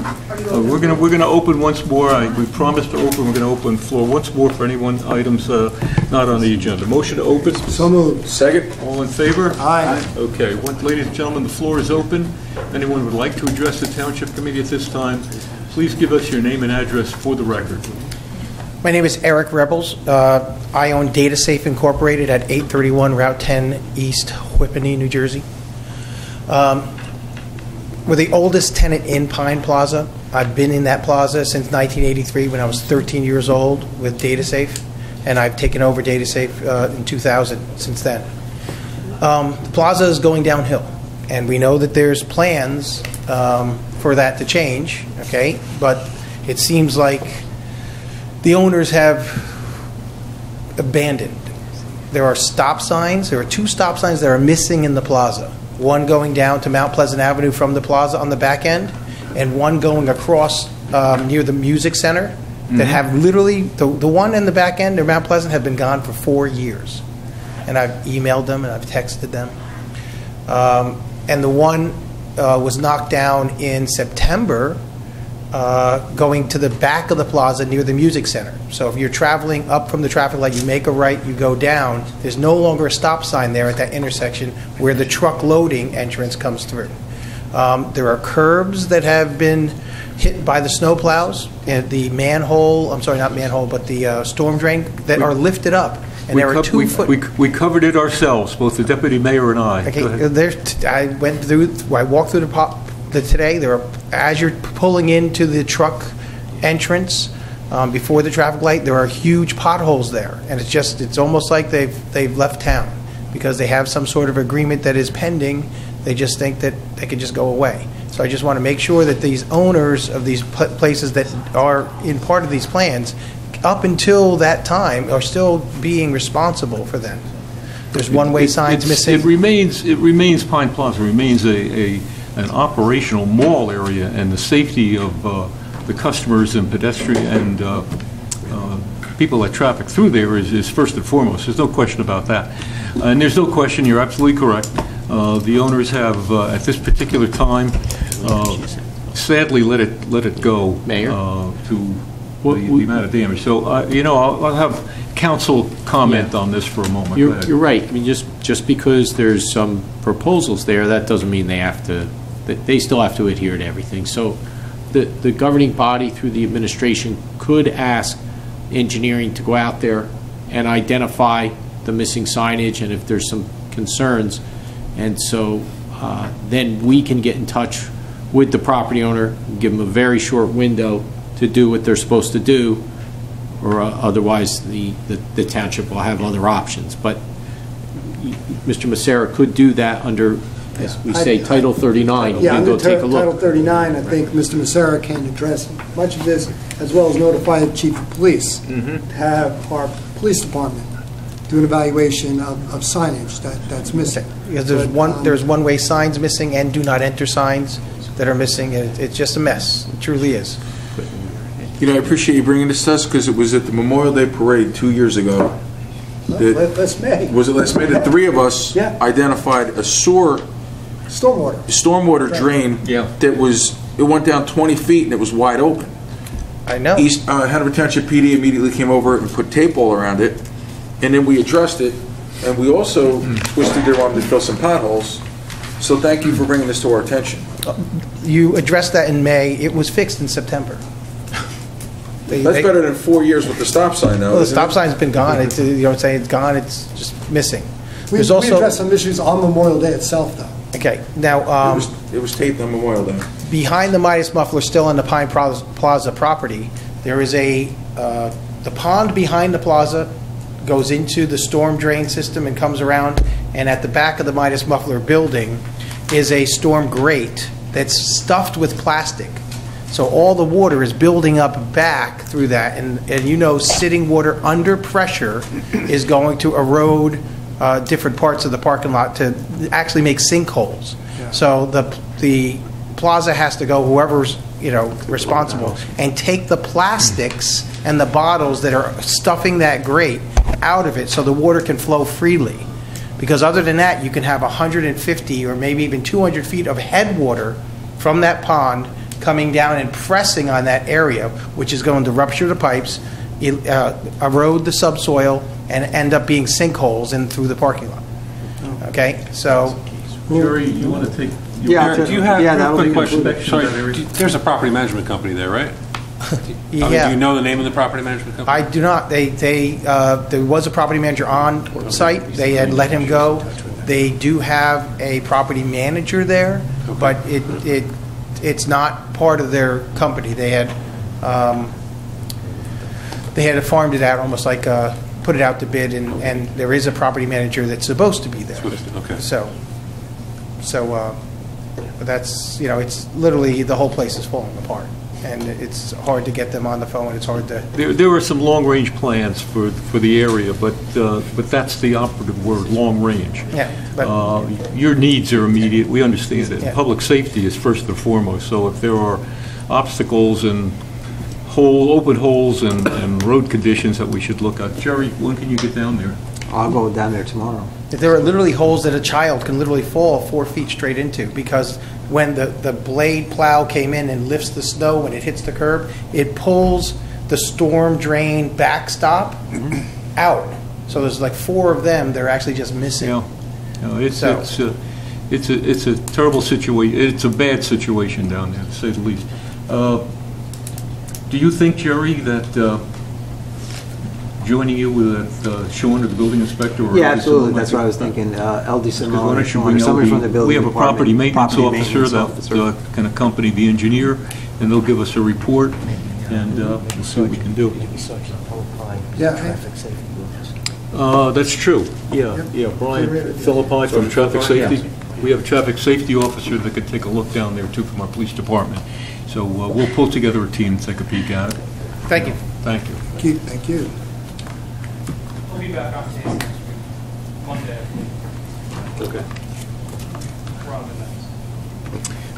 we're gonna open once more. We promised to open, we're gonna open the floor once more for anyone, items not on the agenda. Motion to open. So moved. Second. All in favor? Aye. Okay, ladies and gentlemen, the floor is open. If anyone would like to address the Township Committee at this time, please give us your name and address for the record. My name is Eric Rebels. I own DataSafe Incorporated at 831 Route 10 East Whippany, New Jersey. We're the oldest tenant in Pine Plaza. I've been in that plaza since 1983 when I was 13 years old with DataSafe, and I've taken over DataSafe in 2000 since then. The plaza is going downhill, and we know that there's plans for that to change, okay? But it seems like the owners have abandoned. There are stop signs. There are 2 stop signs that are missing in the plaza. One going down to Mount Pleasant Avenue from the plaza on the back end, and one going across near the music center that have literally, the one in the back end near Mount Pleasant have been gone for 4 years. And I've emailed them and I've texted them. And the one was knocked down in September going to the back of the plaza near the music center. So if you're traveling up from the traffic light, you make a right, you go down, there's no longer a stop sign there at that intersection where the truck loading entrance comes through. There are curbs that have been hit by the snow plows, and the manhole, I'm sorry, not manhole, but the storm drain that are lifted up. And there are 2 foot. We covered it ourselves, both the deputy mayor and I. Okay, I walked through today. There are, as you're pulling into the truck entrance before the traffic light, there are huge potholes there, and it's almost like they've left town because they have some sort of agreement that is pending. They just think that they can just go away. So I just want to make sure that these owners of these places that are in part of these plans, up until that time, are still being responsible for them. There's one-way signs missing. It remains Pine Plaza remains an operational mall area, and the safety of the customers and pedestrian and people that traffic through there is first and foremost. There's no question about that. And there's no question, you're absolutely correct. The owners have, at this particular time, sadly let it go Mayor? to the amount of damage. So, I'll have council comment on this for a moment. You're right. I mean, just because there's some proposals there, that doesn't mean they still have to adhere to everything. So the governing body through the administration could ask engineering to go out there and identify the missing signage and if there's some concerns. And so then we can get in touch with the property owner, give them a very short window to do what they're supposed to do, or otherwise the township will have other options. But Mr. Macera could do that under, as we say, Title 39. Yeah, and go under take a look. Title 39, I think Mr. Macera can address much of this, as well as notify the chief of police to have our police department do an evaluation of signage that's missing. Because there's one-way signs missing and do not enter signs that are missing. It's just a mess. It truly is. I appreciate you bringing this to us because it was at the Memorial Day Parade 2 years ago. Last May. Was it last May? The 3 of us identified a stormwater drain that went down 20 feet and it was wide open. I know. Hanover Township PD immediately came over and put tape all around it, and then we addressed it, and we also twisted their arm to fill some potholes. So thank you for bringing this to our attention. You addressed that in May. It was fixed in September. That's better than 4 years with the stop sign, though. Well, the stop sign's been gone. It's, you know what I'm saying? It's gone. It's just missing. We addressed some issues on Memorial Day itself, though. Okay. Now, it was taped on Memorial Day. Behind the Midas Muffler, still on the Pine Plaza property, there is the pond behind the plaza goes into the storm drain system and comes around, and at the back of the Midas Muffler building is a storm grate that's stuffed with plastic. So all the water is building up back through that, and sitting water under pressure is going to erode different parts of the parking lot to actually make sinkholes. Yeah. So the plaza has to go, whoever's responsible, and take the plastics and the bottles that are stuffing that grate out of it so the water can flow freely. Because other than that, you can have 150 or maybe even 200 feet of headwater from that pond coming down and pressing on that area, which is going to rupture the pipes, erode the subsoil, and end up being sinkholes in through the parking lot. Okay, so Jerry, you want to take? Do you have a quick question? Sorry, There's a property management company there, right? yeah. Do you know the name of the property management company? I do not. There was a property manager on site. They had let him go. They do have a property manager there, but it's not part of their company. They had farmed it out almost like put it out to bid, and there is a property manager that's supposed to be there. Okay. But that's, it's literally, the whole place is falling apart, and it's hard to get them on the phone, it's hard to... There are some long-range plans for the area, but that's the operative word, long-range. Yeah, but... Your needs are immediate, we understand it. Yeah. Public safety is first and foremost, so if there are obstacles and open holes and road conditions that we should look at. Jerry, when can you get down there? I'll go down there tomorrow. There are literally holes that a child can literally fall 4 feet straight into, because when the blade plow came in and lifts the snow when it hits the curb, it pulls the storm drain backstop out. So there's like 4 of them, they're actually just missing. Yeah. No, it's a terrible situation. It's a bad situation down there, to say the least. Do you think, Jerry, that joining you with Sean or the building inspector? Or Yeah, absolutely. That's what I was thinking. LD Simone, somebody from the building we have a property department, maintenance property officer maintenance that officer. can accompany the engineer, and they'll give us a report, and we'll see what we can do. That's true. Yeah, Brian Philippi from Traffic Safety. We have a traffic safety officer that could take a look down there, too, from our police department. So we'll pull together a team to take a peek at it. Thank you. Thank you. Thank you. We'll be back on taste next week, Monday. Okay. We're on the next.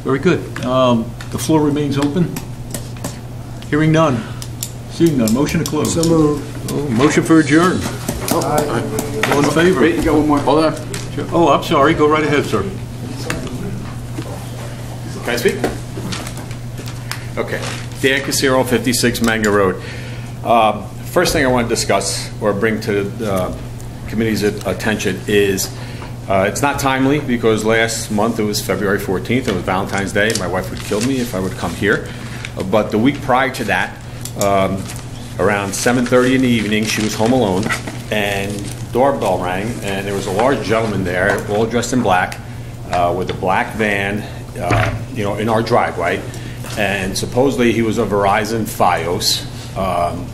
Very good. The floor remains open. Hearing none. Seeing none. Motion to close. So moved. Motion for adjourn. All in favor? Wait, you got one more. Hold on. Oh, I'm sorry. Go right ahead, sir. Can I speak? Okay. Dan Casero, 56 Manga Road. First thing I want to discuss or bring to the committee's attention is it's not timely, because last month it was February 14th. It was Valentine's Day. My wife would kill me if I would come here. But the week prior to that, around 7:30 in the evening, she was home alone, and doorbell rang, and there was a large gentleman there, all dressed in black, with a black van, in our driveway, and supposedly he was a Verizon Fios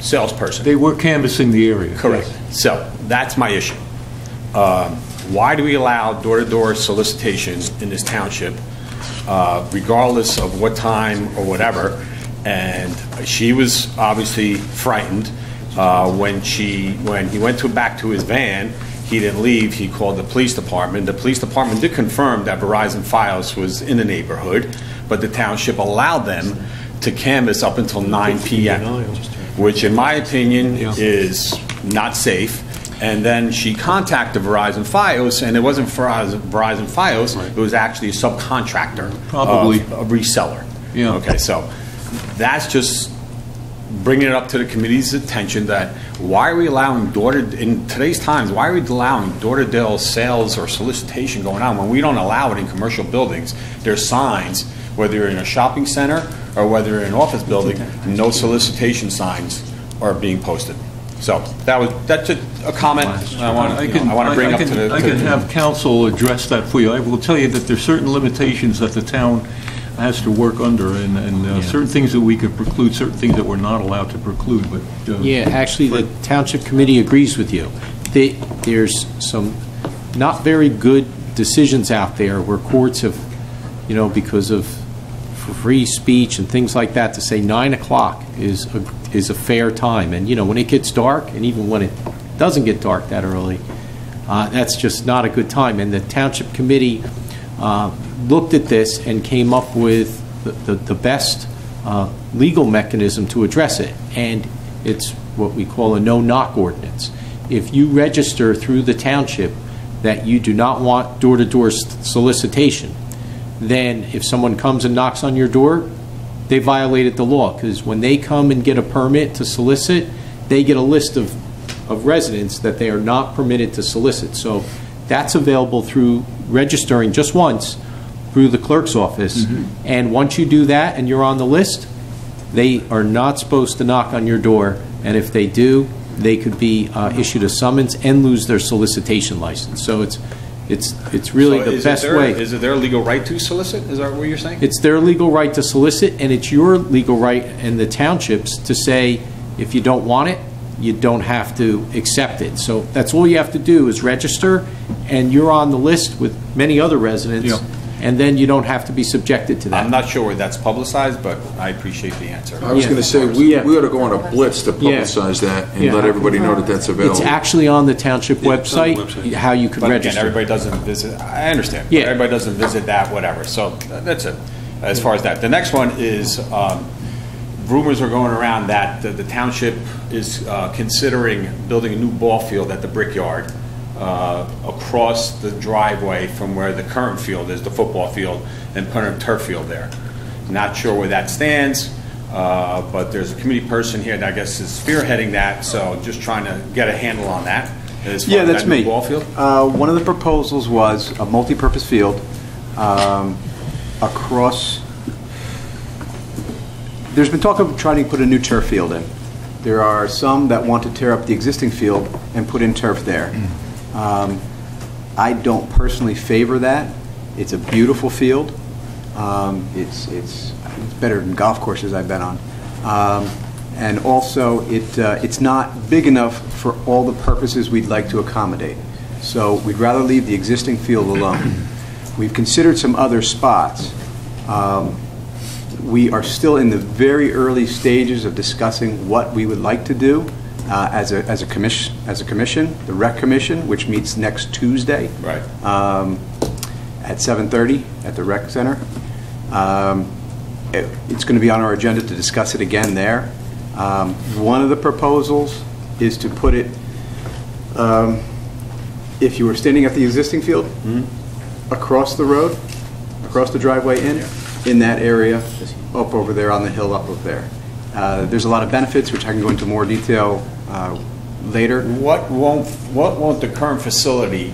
salesperson. They were canvassing the area. Correct. So that's my issue. Why do we allow door-to-door solicitation in this township, regardless of what time or whatever? And she was obviously frightened when he went back to his van. He didn't leave. He called the police department. The police department did confirm that Verizon Fios was in the neighborhood, but the township allowed them to canvass up until 9 p.m., which in my opinion is not safe. And then she contacted Verizon Fios, and it wasn't Verizon Fios, it was actually a subcontractor, Probably. A reseller. Yeah. Okay, so that's just bringing it up to the committee's attention that why are we allowing in today's times, why are we allowing door-to-door sales or solicitation going on when we don't allow it in commercial buildings? There's signs, whether you're in a shopping center or whether you're in an office building, no solicitation signs are being posted. So that's a comment I want to bring up to the... I can have council address that for you. I will tell you that there's certain limitations that the town has to work under, and certain things that we could preclude, certain things that we're not allowed to preclude, but... Yeah, actually, the Township Committee agrees with you. There's some not very good decisions out there where courts have, because of free speech and things like that, to say 9 o'clock is a fair time. And, when it gets dark, and even when it doesn't get dark that early, that's just not a good time. And the Township Committee looked at this and came up with the best legal mechanism to address it, and it's what we call a no-knock ordinance. If you register through the township that you do not want door-to-door solicitation, then if someone comes and knocks on your door, they violated the law, because when they come and get a permit to solicit, they get a list of residents that they are not permitted to solicit. So that's available through registering just once through the clerk's office. Mm-hmm. And once you do that and you're on the list, they are not supposed to knock on your door. And if they do, they could be issued a summons and lose their solicitation license. So it's really the best way. Is it their legal right to solicit? Is that what you're saying? It's their legal right to solicit, and it's your legal right and the townships to say, if you don't want it, you don't have to accept it. So that's all you have to do is register, and you're on the list with many other residents, Yeah. and then you don't have to be subjected to that. I'm not sure where that's publicized, but I appreciate the answer. I was Yeah. going to say, we ought to go on a blitz to publicize that and Yeah. let everybody know that that's available. It's actually on the township Yeah, it's on the website, website. how you can But again, register. everybody doesn't visit, I understand. Yeah. Everybody doesn't visit that, whatever. So that's it, as far as that. The next one is, rumors are going around that the township is considering building a new ball field at the Brickyard across the driveway from where the current field is, the football field, and put a turf field there. Not sure where that stands, but there's a committee person here that I guess is spearheading that, so just trying to get a handle on that. As far Yeah, as that's that new me. ball field. One of the proposals was a multi-purpose field across. There's been talk of trying to put a new turf field in. There are some that want to tear up the existing field and put in turf there. I don't personally favor that. It's a beautiful field. It's better than golf courses I've been on. And also, it's not big enough for all the purposes we'd like to accommodate. So we'd rather leave the existing field alone. We've considered some other spots. We are still in the very early stages of discussing what we would like to do as a commission, the Rec Commission, which meets next Tuesday. Right. At 7:30 at the Rec Center. It's going to be on our agenda to discuss it again there. One of the proposals is to put it, if you were standing at the existing field, across the road, across the driveway in that area, up over there on the hill up there. There's a lot of benefits, which I can go into more detail later. What won't the current facility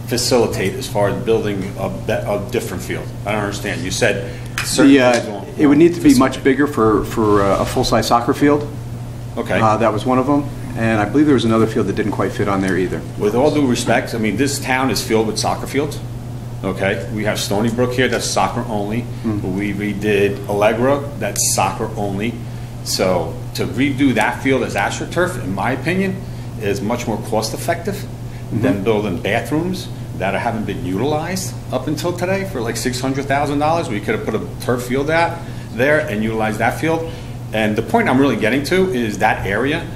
facilitate as far as building a different field? I don't understand. You said certain things won't It would need to be much facilitate. bigger for a full-size soccer field. Okay. That was one of them. And I believe there was another field that didn't quite fit on there either. With all due respect, I mean, this town is filled with soccer fields. Okay, we have Stony Brook here, that's soccer only. We redid Allegra, that's soccer only. So to redo that field as AstroTurf, in my opinion, is much more cost-effective than building bathrooms that haven't been utilized up until today for like $600,000. We could have put a turf field out there and utilized that field. And the point I'm really getting to is that area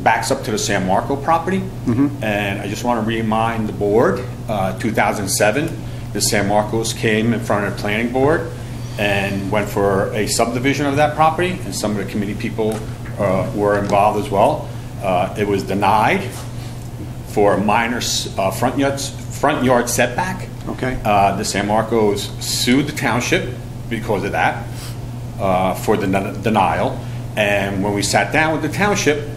backs up to the San Marco property. And I just want to remind the board, 2007, the San Marcos came in front of the planning board and went for a subdivision of that property, and some of the committee people were involved as well. It was denied for a minor front yard setback. Okay. The San Marcos sued the township because of that, for the denial. And when we sat down with the township,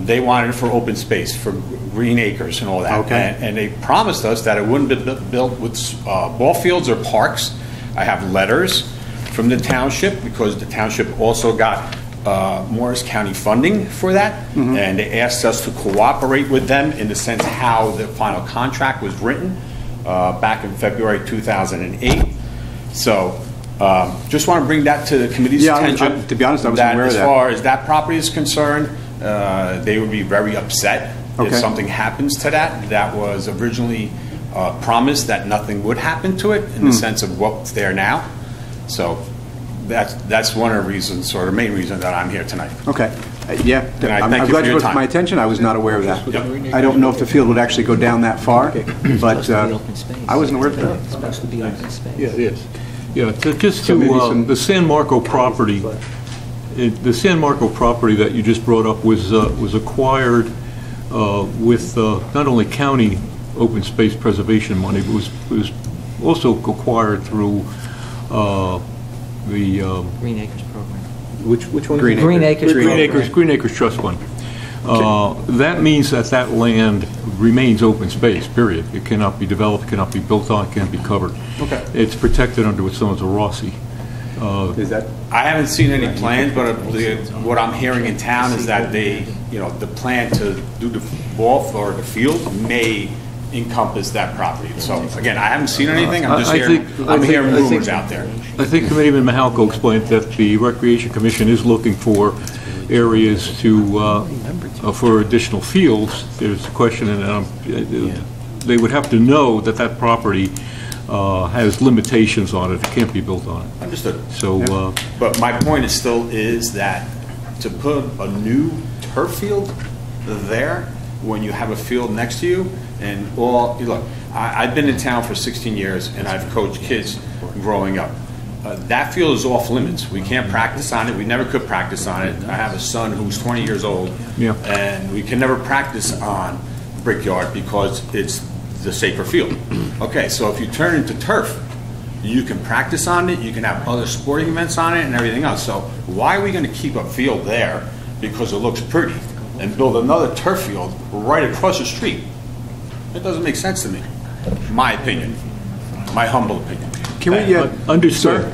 they wanted it for open space, for green acres and all that. Okay. And they promised us that it wouldn't be built with ball fields or parks. I have letters from the township, because the township also got Morris County funding for that, and they asked us to cooperate with them in the sense how the final contract was written back in February 2008. So just want to bring that to the committee's attention. To be honest, I wasn't aware of that. As far as that property is concerned, they would be very upset if something happens to that. That was originally promised that nothing would happen to it in the sense of what's there now. So that's one of the reasons, or the main reason, that I'm here tonight. Okay. Yeah, And I I'm thank you glad for you your brought it to time. my attention. I was not aware of that. Yep. I don't know if the field would actually go down that far, but I wasn't aware of that. It's supposed to be open space. Yeah, it is. Yeah, just So maybe to, some- the San Marco property, the San Marco property that you just brought up was acquired with not only county open space preservation money, but was also acquired through the, Green Acres Program. which one? Green Green Acres Program. Green Acres Trust Fund. That means that land remains open space, period. It cannot be developed, cannot be built on, can't be covered. Okay. It's protected under what's known as a Rossi. Is that? I haven't seen any plans, but what I'm hearing in town is that they, the plan to do the ball or the field may encompass that property. So again, I haven't seen anything. I'm just hearing rumors out there. I think Committeeman Mahalko explained that the Recreation Commission is looking for areas to, for additional fields, there's a question, and they would have to know that that property has limitations on it. It can't be built on it. Understood. So, But my point is still is that to put a new turf field there when you have a field next to you and look, I've been in town for 16 years and I've coached kids growing up. That field is off limits. We can't practice on it. We never could practice on it. I have a son who's 20 years old, and we can never practice on Brickyard because it's the safer field. Okay, so if you turn it into turf, you can practice on it, you can have other sporting events on it and everything else. So why are we going to keep a field there because it looks pretty and build another turf field right across the street? It doesn't make sense to me. My opinion. My humble opinion. Can we understood.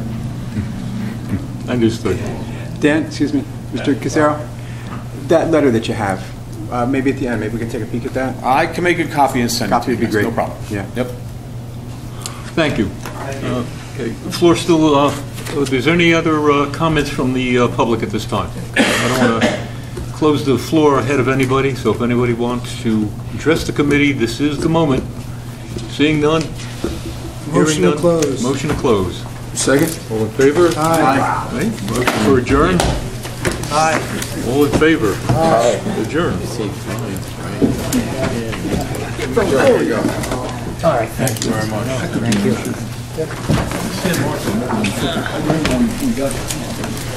Understood. Dan, excuse me, Mr. Casero, that letter that you have, maybe at the end, maybe we can take a peek at that? I can make a copy and send it to Copy you. would be great. No problem. Yeah. Yep. Thank you. Okay, the floor still, is there any other comments from the public at this time? I don't want to close the floor ahead of anybody, so if anybody wants to address the committee, this is the moment. Seeing none? Motion to close. Motion to close. Second? All in favor? Aye. Aye. Motion for adjourn? Aye. All in favor? Aye. Adjourn. There we go. All right, thank you very much. Thank you.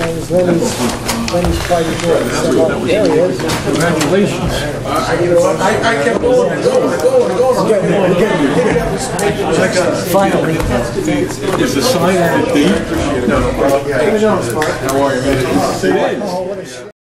Lenny's fighting for it. There he is. Congratulations. I kept going. Finally. Is the sign on the date? How are you, man? Oh, what a shame.